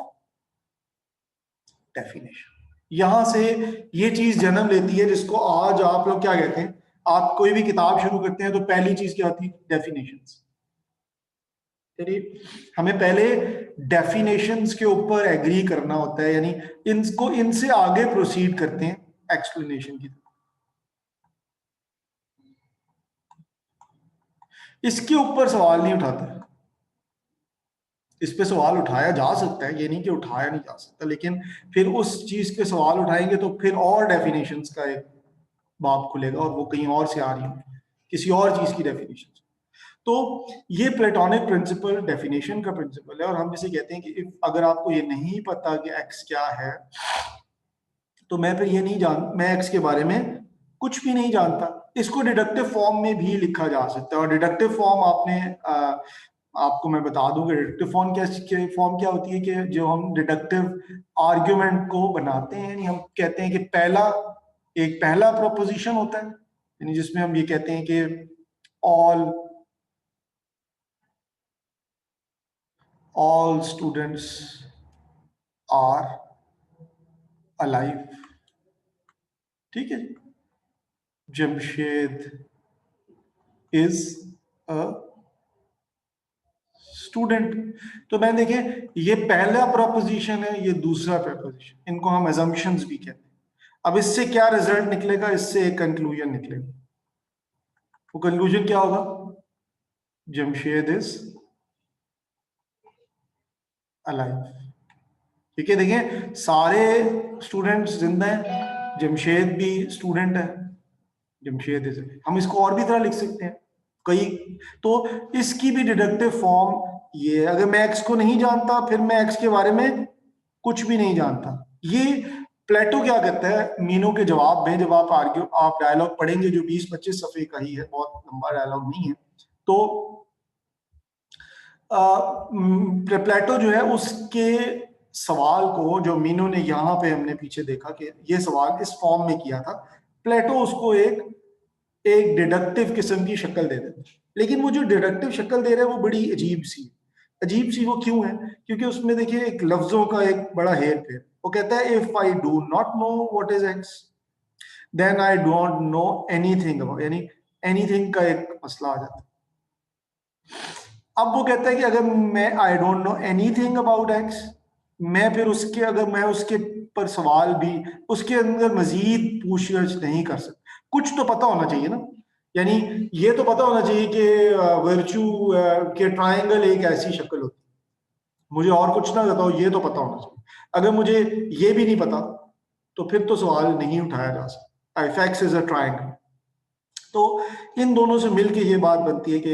डेफिनेशन। यहां से ये चीज जन्म लेती है जिसको आज आप लोग क्या कहते हैं। आप कोई भी किताब शुरू करते हैं तो पहली चीज क्या होती है? डेफिनेशंस। हमें पहले डेफिनेशंस के ऊपर एग्री करना होता है, यानी इनको इनसे आगे प्रोसीड करते हैं एक्सप्लेनेशन की। इसके ऊपर सवाल नहीं उठाते। इस पे सवाल उठाया जा सकता है, ये नहीं कि उठाया नहीं जा सकता, लेकिन फिर उस चीज पे सवाल उठाएंगे तो फिर और डेफिनेशंस का एक बाब खुलेगा, और वो कहीं और से आ रही हो, किसी और चीज की डेफिनेशन। तो ये प्लेटोनिक प्रिंसिपल डेफिनेशन का प्रिंसिपल है, और हम इसे कहते हैं कि अगर आपको ये नहीं पता कि एक्स क्या है, तो मैं फिर ये नहीं मैं x के बारे में कुछ भी नहीं जानता। इसको डिडक्टिव फॉर्म में भी लिखा जा सकता है, और डिडक्टिव फॉर्म आपको मैं बता दूं कि डिडक्टिव फॉर्म क्या होती है कि जो हम डिडक्टिव आर्ग्यूमेंट को बनाते हैं, यानी हम कहते हैं कि एक पहला प्रोपोजिशन होता है, यानी जिसमें हम ये कहते हैं कि all students are alive, ठीक है। Jamshed is a student. तो मैं देखें, ये पहला प्रोपोजिशन है, ये दूसरा प्रोपोजिशन, इनको हम assumptions भी कहते हैं। अब इससे क्या रिजल्ट निकलेगा? इससे एक कंक्लूजन निकलेगा। वो कंक्लूजन क्या होगा? जमशेद इज अलाइव, ठीक है। देखिए सारे स्टूडेंट्स जिंदा हैं, जमशेद भी स्टूडेंट है, जमशेद इज, हम इसको और भी तरह लिख सकते हैं कई। तो इसकी भी डिडक्टिव फॉर्म ये, अगर मैं एक्स को नहीं जानता फिर मैं एक्स के बारे में कुछ भी नहीं जानता। ये प्लेटो क्या कहता है मीनो के जवाब में, जब आप डायलॉग पढ़ेंगे जो 20-25 सफे का ही है, बहुत लंबा डायलॉग नहीं है। तो प्लेटो जो है उसके सवाल को, जो मीनो ने यहाँ पे हमने पीछे देखा कि ये सवाल इस फॉर्म में किया था, प्लेटो उसको एक डिडक्टिव किस्म की शक्ल दे देते। लेकिन वो जो डिडक्टिव शक्ल दे रहे हैं वो बड़ी अजीब सी वो क्यों है? क्योंकि उसमें देखिए एक लफ्जों का एक बड़ा हेर फेर। वो कहता है if I do not know what is X then I don't know anything about, यानी एनीथिंग का एक मसला आ जाता है। अब वो कहता है कि अगर मैं आई don't know anything about x, मैं फिर उसके पर सवाल भी, उसके अंदर मजीद पूछताछ नहीं कर सकता। कुछ तो पता होना चाहिए ना, यानी ये तो पता होना चाहिए कि वर्च्यू के ट्रायंगल एक ऐसी शक्ल होती है, मुझे और कुछ ना बताओ, ये तो पता होना चाहिए। अगर मुझे ये भी नहीं पता तो फिर तो सवाल नहीं उठाया जा सकता। If x is a triangle, तो इन दोनों से मिलके ये बात बनती है कि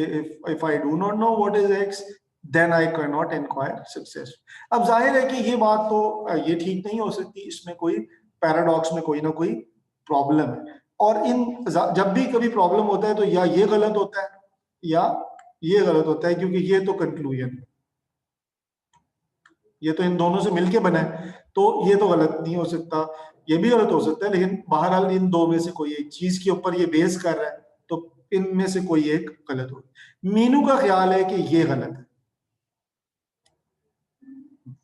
if I do not know what is X then I can not inquire success. अब जाहिर है कि ये बात तो ये ठीक नहीं हो सकती, इसमें कोई पैराडॉक्स में कोई ना कोई प्रॉब्लम है। और जब भी कभी प्रॉब्लम होता है तो या ये गलत होता है या ये गलत होता है, क्योंकि ये तो कंक्लूजन है, ये तो इन दोनों से मिलके बना है, तो ये तो गलत नहीं हो सकता, ये भी गलत हो सकता है। लेकिन बहरहाल इन दो में से कोई एक चीज के ऊपर ये बेस कर रहा है, तो इनमें से कोई एक गलत हो। मीनू का ख्याल है कि ये गलत है,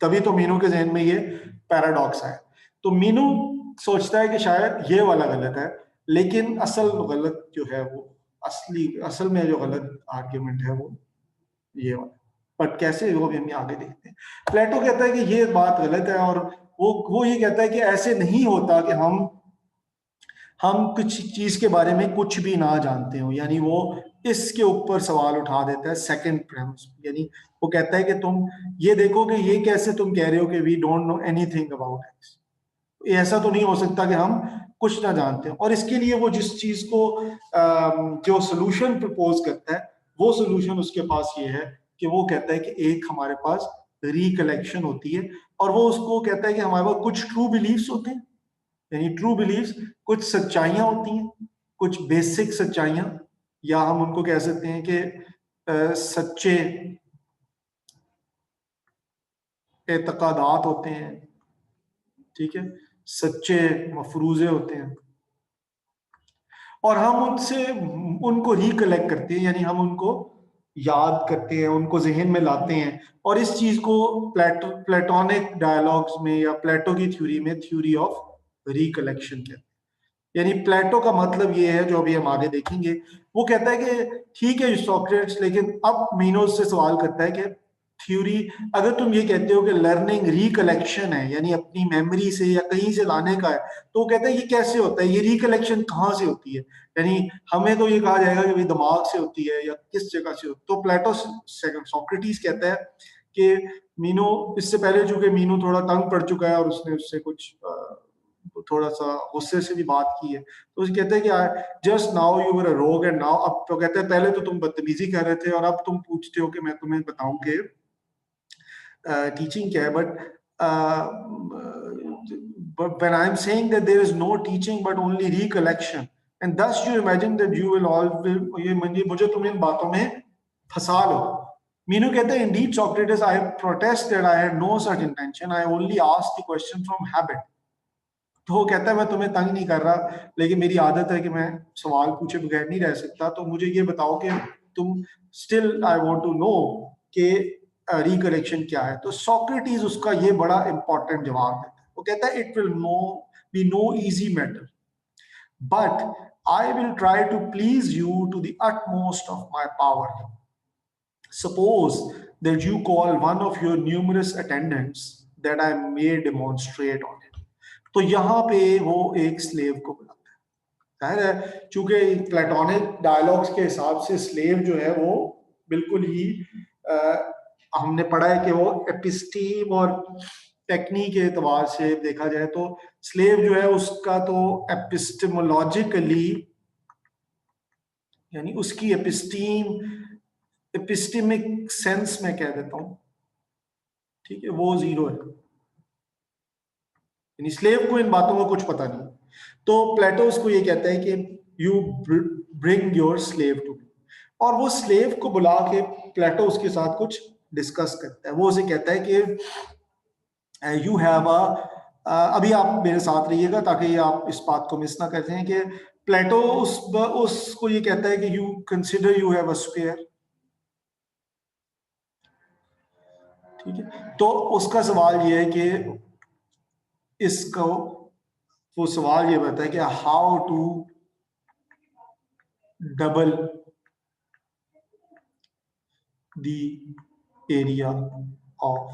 तभी तो मीनू के जहन में ये पैराडॉक्स है। तो मीनू सोचता है कि शायद ये वाला गलत है, लेकिन असल गलत जो है वो असल में जो गलत आर्ग्यूमेंट है वो ये वाला। बट कैसे, वो भी हम आगे देखते हैं। प्लेटो कहता है कि ये बात गलत है, और वो ये कहता है कि ऐसे नहीं होता कि हम कुछ चीज के बारे में कुछ भी ना जानते हो, यानी वो इसके ऊपर सवाल उठा देता है सेकंड प्रेमिस। यानी वो कहता है कि तुम ये देखो कि ये कैसे तुम कह रहे हो कि we don't know anything about X, ऐसा तो नहीं हो सकता कि हम कुछ ना जानते हो। और इसके लिए वो जिस चीज को जो सोल्यूशन प्रपोज करता है, वो सोल्यूशन उसके पास ये है कि वो कहता है कि एक हमारे पास रिकलेक्शन होती है, और वो उसको कहता है कि हमारे पास कुछ ट्रू बिलीफ्स होते हैं, यानी ट्रू बिलीफ्स कुछ सच्चाइयां होती हैं, कुछ बेसिक सच्चाइयां, या हम उनको कह सकते हैं कि सच्चे एतकादात होते हैं, ठीक है, सच्चे मफरूजे होते हैं, और हम उनको रिकलेक्ट करते हैं, यानी हम उनको याद करते हैं, उनको जहन में लाते हैं। और इस चीज को प्लेटोनिक डायलॉग्स में या प्लेटो की थ्योरी में थ्योरी ऑफ रिकलेक्शन कहते हैं। यानी प्लेटो का मतलब ये है, जो अभी हम आगे देखेंगे, वो कहता है कि ठीक है सोक्रेटिस, लेकिन अब मीनोस से सवाल करता है कि थ्योरी, अगर तुम ये कहते हो कि लर्निंग रिकलेक्शन है, यानी अपनी मेमोरी से या कहीं से लाने का है, तो वो कहता है ये कैसे होता है, ये रिकलेक्शन कहाँ से होती है? यानी हमें तो ये कहा जाएगा कि भाई दिमाग से होती है या किस जगह से होती है। तो प्लेटो सोक्रेटिस कहता है कि मीनो, इससे पहले चूंकि मीनो थोड़ा तंग पड़ चुका है और उसने उससे कुछ थोड़ा सा गुस्से से भी बात की है, तो उसे कहते हैं कि जस्ट नाउ यू वर अ रोग एंड नाउ, अब तो कहते हैं पहले तो तुम बदतमीजी कर रहे थे और अब तुम पूछते हो कि मैं तुम्हें बताऊं कि टीचिंग क्या है। But but when I'm saying that there is no teaching but only recollection, and thus you imagine that you will all मुझे तुम इन बातों में फंसा लो. मीनू कहते हैं indeed Socrates, I protest that I had no such intention. I only asked the question from habit. तो वो कहता है मैं तुम्हें तंग नहीं कर रहा, लेकिन मेरी आदत है कि मैं सवाल पूछे बगैर नहीं रह सकता. तो मुझे ये बताओ कि तुम still I want to know कि रिकलेक्शन क्या है. तो सॉक्रेटिस उसका ये बड़ा इंपॉर्टेंट जवाब देता है. वो कहता है it will be no easy matter, but I will try to please you to the utmost of my power. Suppose that you call one of your numerous attendants that I may demonstrate on it. तो यहाँ पे वो एक स्लेव को बुलाता है. जाहिर है चूंकि प्लेटोनिक डायलॉग्स के हिसाब से स्लेव जो है वो बिल्कुल ही हमने पढ़ा है कि वो एपिस्टीम और टेक्निक के एतबार से देखा जाए तो स्लेव जो है उसका तो एपिस्टेमोलॉजिकली यानी उसकी एपिस्टेमिक सेंस में कह देता हूं, ठीक है, वो जीरो है. यानी स्लेव को इन बातों का कुछ पता नहीं. तो प्लेटो उसको ये कहता है कि you bring your slave to me, और वो स्लेव को बुला के प्लेटो उसके साथ कुछ डिस्कस करता है. वो उसे कहता है कि यू हैव अभी आप मेरे साथ रहिएगा ताकि आप इस बात को मिस ना करते हैं कि प्लेटो उसको ये कहता है कि you consider you have a square. ठीक है, तो उसका सवाल ये है कि इसको वो सवाल ये बताता है कि how to double the area of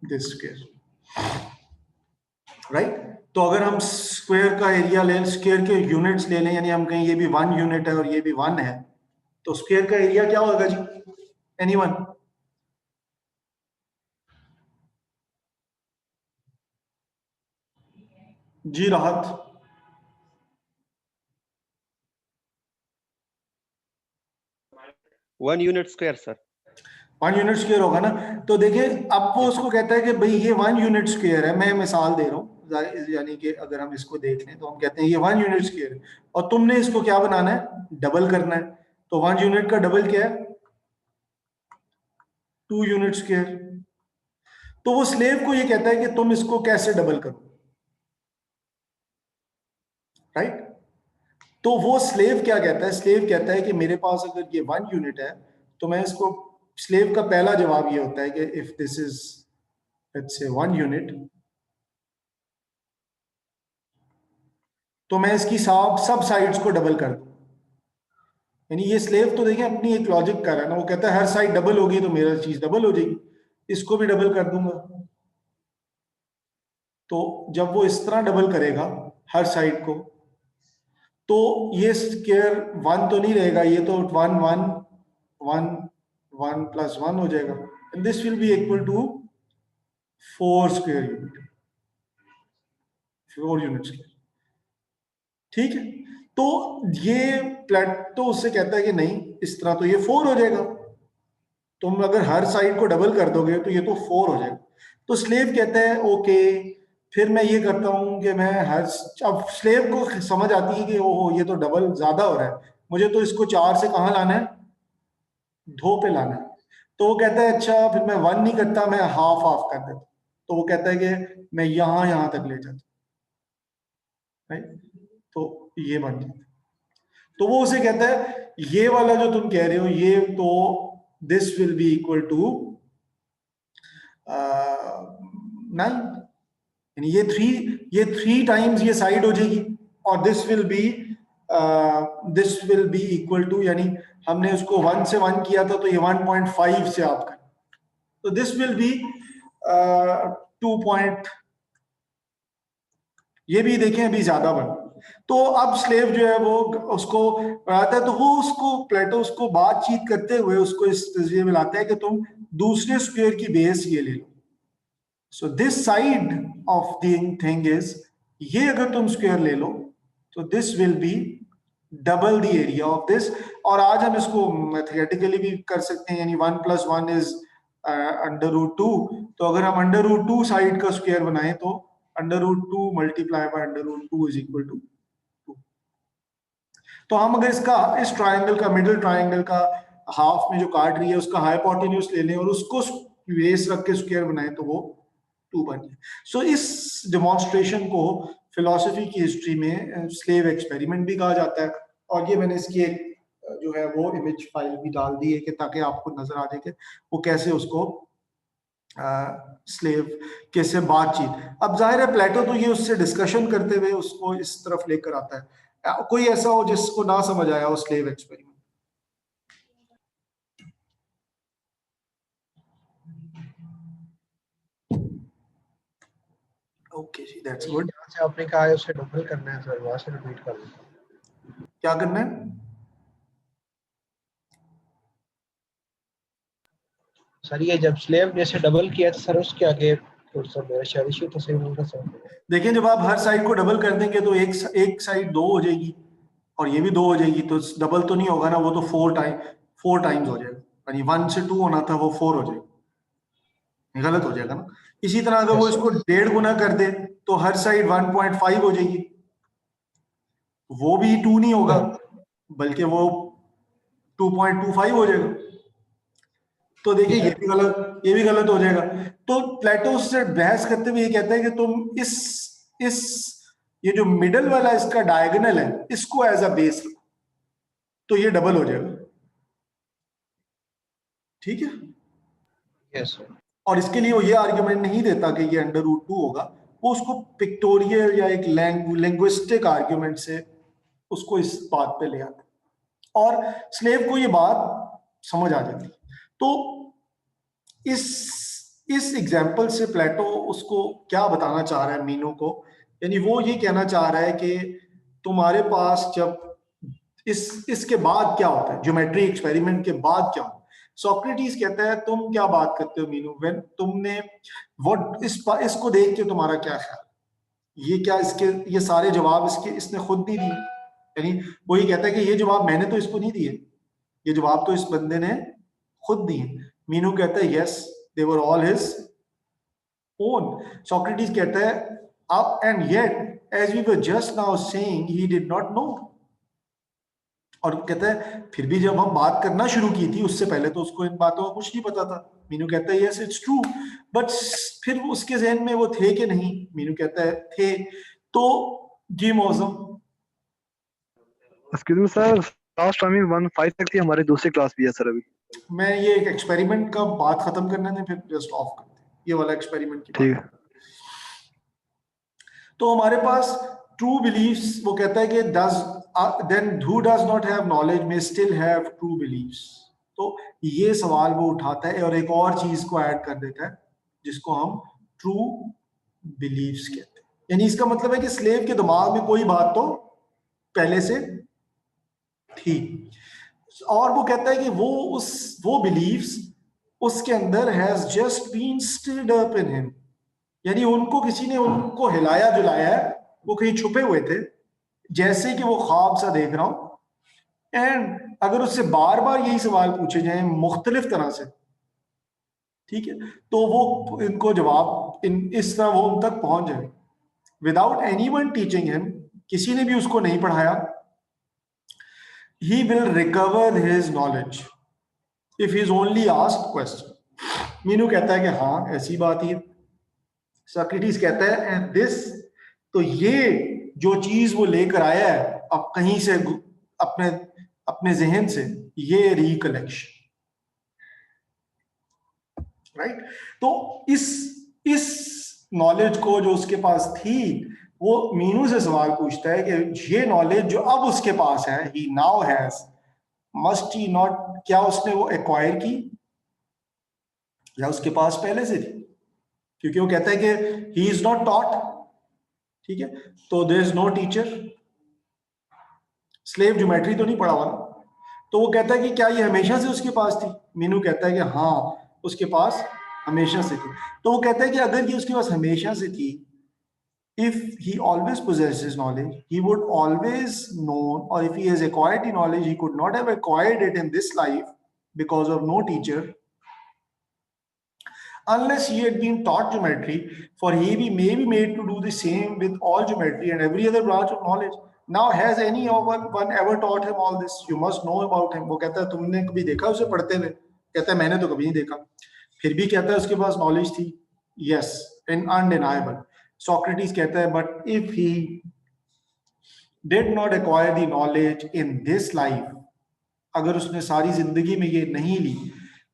this square. Right, तो अगर हम स्क्वायर का एरिया ले, स्क्वायर के यूनिट्स ले लें, यानी हम कहें ये भी 1 यूनिट है और ये भी 1 है, तो स्क्वायर का एरिया क्या होगा जी? एनीवन? जी राहत? 1 unit square sir. 1 unit square होगा ना. तो देखिए अब वो उसको कहता है कि भाई ये 1 यूनिट स्क्वायर है. मैं मिसाल दे रहा हूँ, यानी कि अगर हम इसको देख लें तो हम कहते हैं ये 1 यूनिट स्क्वायर है और तुमने इसको क्या बनाना है? डबल करना है. तो 1 यूनिट का डबल क्या है? 2 यूनिट स्क्वायर. तो वो स्लेव को ये कहता है कि तुम इसको कैसे डबल करो. राइट, तो वो स्लेव क्या कहता है? स्लेव कहता है कि मेरे पास अगर ये 1 यूनिट है तो मैं इसको, स्लेव का पहला जवाब ये होता है कि if this is let's say 1 unit, तो मैं इसकी सब साइड्स को डबल कर दूं. यानी ये स्लेव तो देखिए अपनी एक लॉजिक कर रहा है ना. वो कहता है हर साइड डबल होगी तो मेरा चीज डबल हो जाएगी, इसको भी डबल कर दूंगा. तो जब वो इस तरह डबल करेगा हर साइड को, तो ये स्क्वायर 1 तो नहीं रहेगा, ये तो 1 1 1 1 प्लस 1 हो जाएगा. And this will be equal to 4 square unit, 4 unit square. ठीक है, तो ये प्लेट तो उससे कहता है कि नहीं, इस तरह तो ये 4 हो जाएगा. तुम अगर हर साइड को डबल कर दोगे तो ये तो 4 हो जाएगा. तो स्लेव कहता है ओके, फिर मैं ये करता हूं कि मैं अब स्लेव को समझ आती है कि ओहो ये तो डबल ज्यादा हो रहा है, मुझे तो इसको 4 से कहां लाना है? 2 पे लाना है. तो वो कहता है अच्छा, फिर मैं 1 नहीं करता, मैं हाफ हाफ कर देता. तो वो कहता है कि मैं यहां तक ले जाता. राइट, तो ये बन जाता. तो वो उसे कहता है ये वाला जो तुम कह रहे हो ये तो this will be equal to 9. यानी ये 3 टाइम्स ये साइड हो जाएगी और this will be equal to, यानी हमने उसको 1 से 1 किया था तो ये 1.5 से आप करें तो दिस विल बी 2. ये भी देखें अभी ज्यादा बन. तो अब स्लेव जो है वो उसको बताता है, तो वो उसको प्लेटो उसको बातचीत करते हुए उसको इस तस्वीर में लाता है कि तुम दूसरे स्क्वायर की बेस ये ले लो. So this side of the thing is, ये अगर तुम स्क्वायर ले लो तो this will be double the area of this. और आज हम इसको मैथमेटिकली भी कर सकते हैं, यानी 1 + 1 इज √2, तो अगर हम √2 साइड का स्क्वायर बनाएं तो √2 multiply by √2 is equal to 2। तो हम अगर इसका इस ट्राइंगल का मिडिल ट्राइंगल का हाफ में जो काट रही है उसका हाइपोटेन्यूज ले लें और उसको बेस रख के स्क्वायर बनाएं तो वो 2 बन जाए। सो इस डेमोन्स्ट्रेशन को फिलॉसफी की हिस्ट्री में स्लेव एक्सपेरिमेंट भी कहा जाता है। और ये मैंने इसकी एक जो है वो इमेज फाइल भी डाल दी है कि ताकि आपको नजर आ जाए कि वो कैसे उसको स्लेव कैसे बातचीत। अब जाहिर है प्लेटो तो ये उससे डिस्कशन करते हुए उसको इस तरफ लेकर आता है। कोई ऐसा हो जिसको ना समझ आया हो स्लेव एक्सपेरिमेंट? ओके जी, दैट्स गुड। जहाँ से आपने कहा है उसे डबल करना है सर, वहां से रिपीट कर दो। क्या करना है? सर ये जब स्लेव जैसे डबल किया था सर, उसके आगे थोड़ा मेरा शेयर इशू तो सही नहीं था सर। देखिए जब आप हर साइड को डबल कर देंगे तो एक साइड 2 हो जाएगी और ये भी 2 हो जाएगी, तो डबल तो नहीं होगा ना, वो तो 4 टाइम्स हो जाएगा। यानी 1 से 2 होना था वो 4 हो जाएगा, गलत हो जाएगा ना। इसी तरह अगर वो इसको 1.5 गुना कर दे तो हर साइड 1.5 हो जाएगी, वो भी 2 नहीं होगा बल्कि वो 2.25 हो जाएगा। तो देखिए ये भी गलत हो जाएगा। तो प्लेटो से बहस करते हुए ये कहता है कि तुम इस ये जो मिडल वाला इसका डायगोनल है इसको एज अ बेस लो तो ये डबल हो जाएगा, ठीक है। Yes sir. और इसके लिए वो ये आर्ग्यूमेंट नहीं देता कि ये √2 होगा, वो उसको पिक्टोरियल या एक लैंग्विस्टिक आर्ग्यूमेंट से उसको इस बात पे ले आता और स्लेव को ये बात समझ आ जाती। तो इस एग्जाम्पल से प्लेटो उसको क्या बताना चाह रहा है मीनो को, यानी वो ये कहना चाह रहा है कि तुम्हारे पास जब इसके बाद क्या होता है, ज्योमेट्री एक्सपेरिमेंट के बाद क्या होता है। सोक्रेटिस कहता है तुम क्या बात करते हो मीनू, व्हेन तुमने व्हाट इसको देख के तुम्हारा क्या ख्याल, ये क्या इसके ये सारे जवाब इसने खुद नहीं दिए। यानी वो ये कहता है कि ये जवाब मैंने तो इसको नहीं दिए, ये जवाब तो इस बंदे ने खुद दिए। मीनू कहता है yes they were all his own. Socrates कहता है अब and yet as we were just now saying he did not know. और कहता है फिर भी जब हम बात करना शुरू की थी उससे पहले तो उसको इन बातों का कुछ नहीं पता था। मीनू कहता है यस इट्स ट्रू, बट फिर उसके जहन में वो थे कि नहीं। मीनू कहता है थे। तो जी मौसम excuse me sir, last timing 1:05 तक थी, हमारी दूसरी क्लास भी है सर अभी। मैं ये एक एक्सपेरिमेंट का बात खत्म करने दें फिर जस्ट ऑफ करते हैं ये वाला एक्सपेरिमेंट की ठीक बात। है। तो हमारे पास ट्रू बिलीफ्स, वो कहता है कि then who does not have knowledge may still have true beliefs. तो ये सवाल वो उठाता है और एक और चीज को ऐड कर देता है जिसको हम ट्रू बिलीफ्स कहते हैं। यानी इसका मतलब है कि स्लेव के दिमाग में कोई बात तो पहले से थी और वो कहता है कि वो बिलीफ्स उसके अंदर has just been stirred up in him. यानी उनको किसी ने उनको हिलाया जुलाया है, वो कहीं छुपे हुए थे जैसे कि वो ख्वाब सा देख रहा हूं। एंड अगर उससे बार बार यही सवाल पूछे जाएं मुख्तलिफ तरह से, ठीक है, तो वो इनको जवाब इस तरह वो उन तक पहुंच जाए विदाउट एनीवन टीचिंग हिम, किसी ने भी उसको नहीं पढ़ाया। He will recover his knowledge if he is only asked question. Meenu कहता है कि हाँ ऐसी बात ही। सोक्रेटिस कहता है एंड दिस, तो ये जो चीज वो लेकर आया है अब कहीं से अपने अपने जहन से, ये रिकलेक्शन, राइट। तो इस नॉलेज को जो उसके पास थी वो मीनू से सवाल पूछता है कि ये नॉलेज जो अब उसके पास है, he now has, must he not, क्या उसने वो एक्वायर की या उसके पास पहले से थी। क्योंकि वो कहता है कि ही इज नॉट टॉट, ठीक है, तो there is no teacher. Slave geometry तो नहीं पढ़ा हुआ ना, तो वो कहता है कि क्या ये हमेशा से उसके पास थी। मीनू कहता है कि हाँ उसके पास हमेशा से थी। तो वो कहता है कि अगर ये उसके पास हमेशा से थी, if he always possesses knowledge, he would always know, or if he has acquired the knowledge, he could not have acquired it in this life because of no teacher. unless he had been taught geometry, for he may be made to do the same with all geometry and every other branch of knowledge. Now has any one ever taught him all this? You must know about him. वो कहता है तुमने कभी देखा उसे पढ़ते हुए? कहता है मैंने तो कभी नहीं देखा. फिर भी कहता है उसके पास नॉलेज थी. Yes, undeniable. Socrates कहता है but if he did not acquire the knowledge in this life, अगर उसने सारी जिंदगी में ये नहीं ली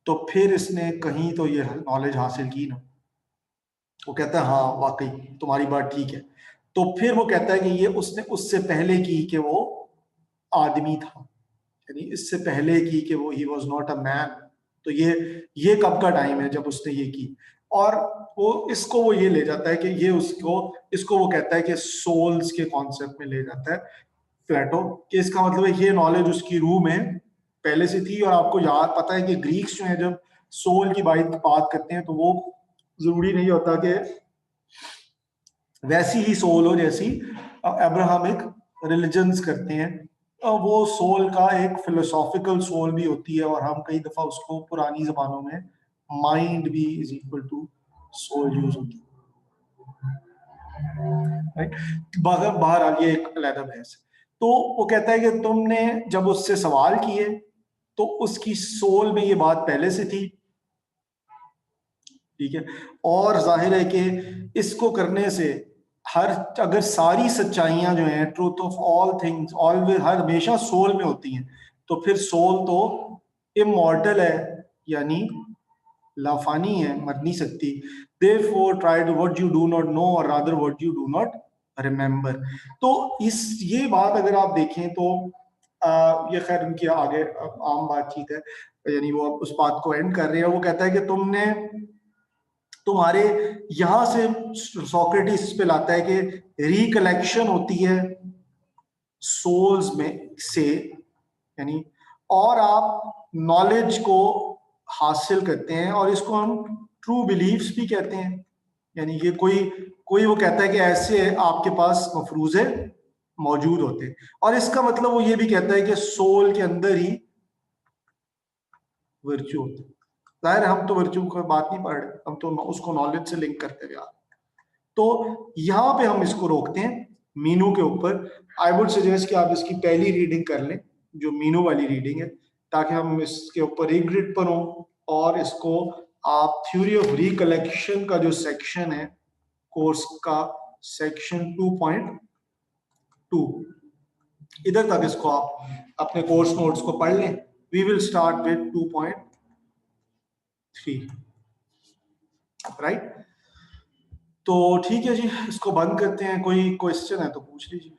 तो फिर इसने कहीं तो ये नॉलेज हासिल की ना. वो कहता है हाँ वाकई तुम्हारी बात ठीक है. तो फिर वो कहता है कि ये उसने उससे पहले की कि वो आदमी था, यानी इससे पहले की कि वो he was not a man. तो ये कब का टाइम है जब उसने ये की. और वो इसको वो ये ले जाता है कि ये इसको वो कहता है कि सोल्स के कॉन्सेप्ट में ले जाता है प्लेटो, कि इसका मतलब है ये नॉलेज उसकी रूह में पहले से थी. और आपको याद पता है कि ग्रीक्स जो है जब सोल की बात करते हैं तो वो जरूरी नहीं होता कि वैसी ही सोल हो जैसी अब्राहमिक रिलीजन्स करते हैं. वो सोल का एक फिलोसॉफिकल सोल भी होती है, और हम कई दफा उसको पुरानी जबानों में माइंड भी is equal to soul use होती है. राइट, बाहर आगे एक अलग बहस. तो वो कहता है कि तुमने जब उससे सवाल किए तो उसकी सोल में ये बात पहले से थी. ठीक है, और जाहिर है कि इसको करने से अगर सारी सच्चाइयां जो हैं, truth of all things always हमेशा सोल में होती हैं, तो फिर सोल तो इमॉर्टल है, यानी लाफानी है, मर नहीं सकती. Therefore try to what you do not know or rather what you do not remember. तो ये बात अगर आप देखें तो ये खैर उनकी आगे आम बातचीत है, यानी वो उस बात को एंड कर रहे हैं. वो कहता है कि तुम्हारे यहां से सोक्रेटिस पे लाता है कि रिकलेक्शन होती है सोल्स में से, यानी और आप नॉलेज को हासिल करते हैं, और इसको हम ट्रू बिलीव्स भी कहते हैं. यानी ये कोई वो कहता है कि ऐसे आपके पास मफरूजे मौजूद होते हैं, और इसका मतलब वो ये भी कहता है कि सोल के अंदर ही वर्च्यू होते हैं. जाहिर हम तो वर्च्यू की बात नहीं पढ़ रहे, हम तो उसको नॉलेज से लिंक करते हुए. तो यहाँ पे हम इसको रोकते हैं मीनू के ऊपर. आई वुड सजेस्ट कि आप इसकी पहली रीडिंग कर लें, जो मीनू वाली रीडिंग है, ताकि हम इसके ऊपर एक ग्रिड पर हों, और इसको आप थ्योरी ऑफ रिकलेक्शन का जो सेक्शन है कोर्स का सेक्शन 2.2 इधर तक इसको आप अपने कोर्स नोट्स को पढ़ लें. We will start with 2.3. Right, तो ठीक है जी, इसको बंद करते हैं. कोई क्वेश्चन है तो पूछ लीजिए.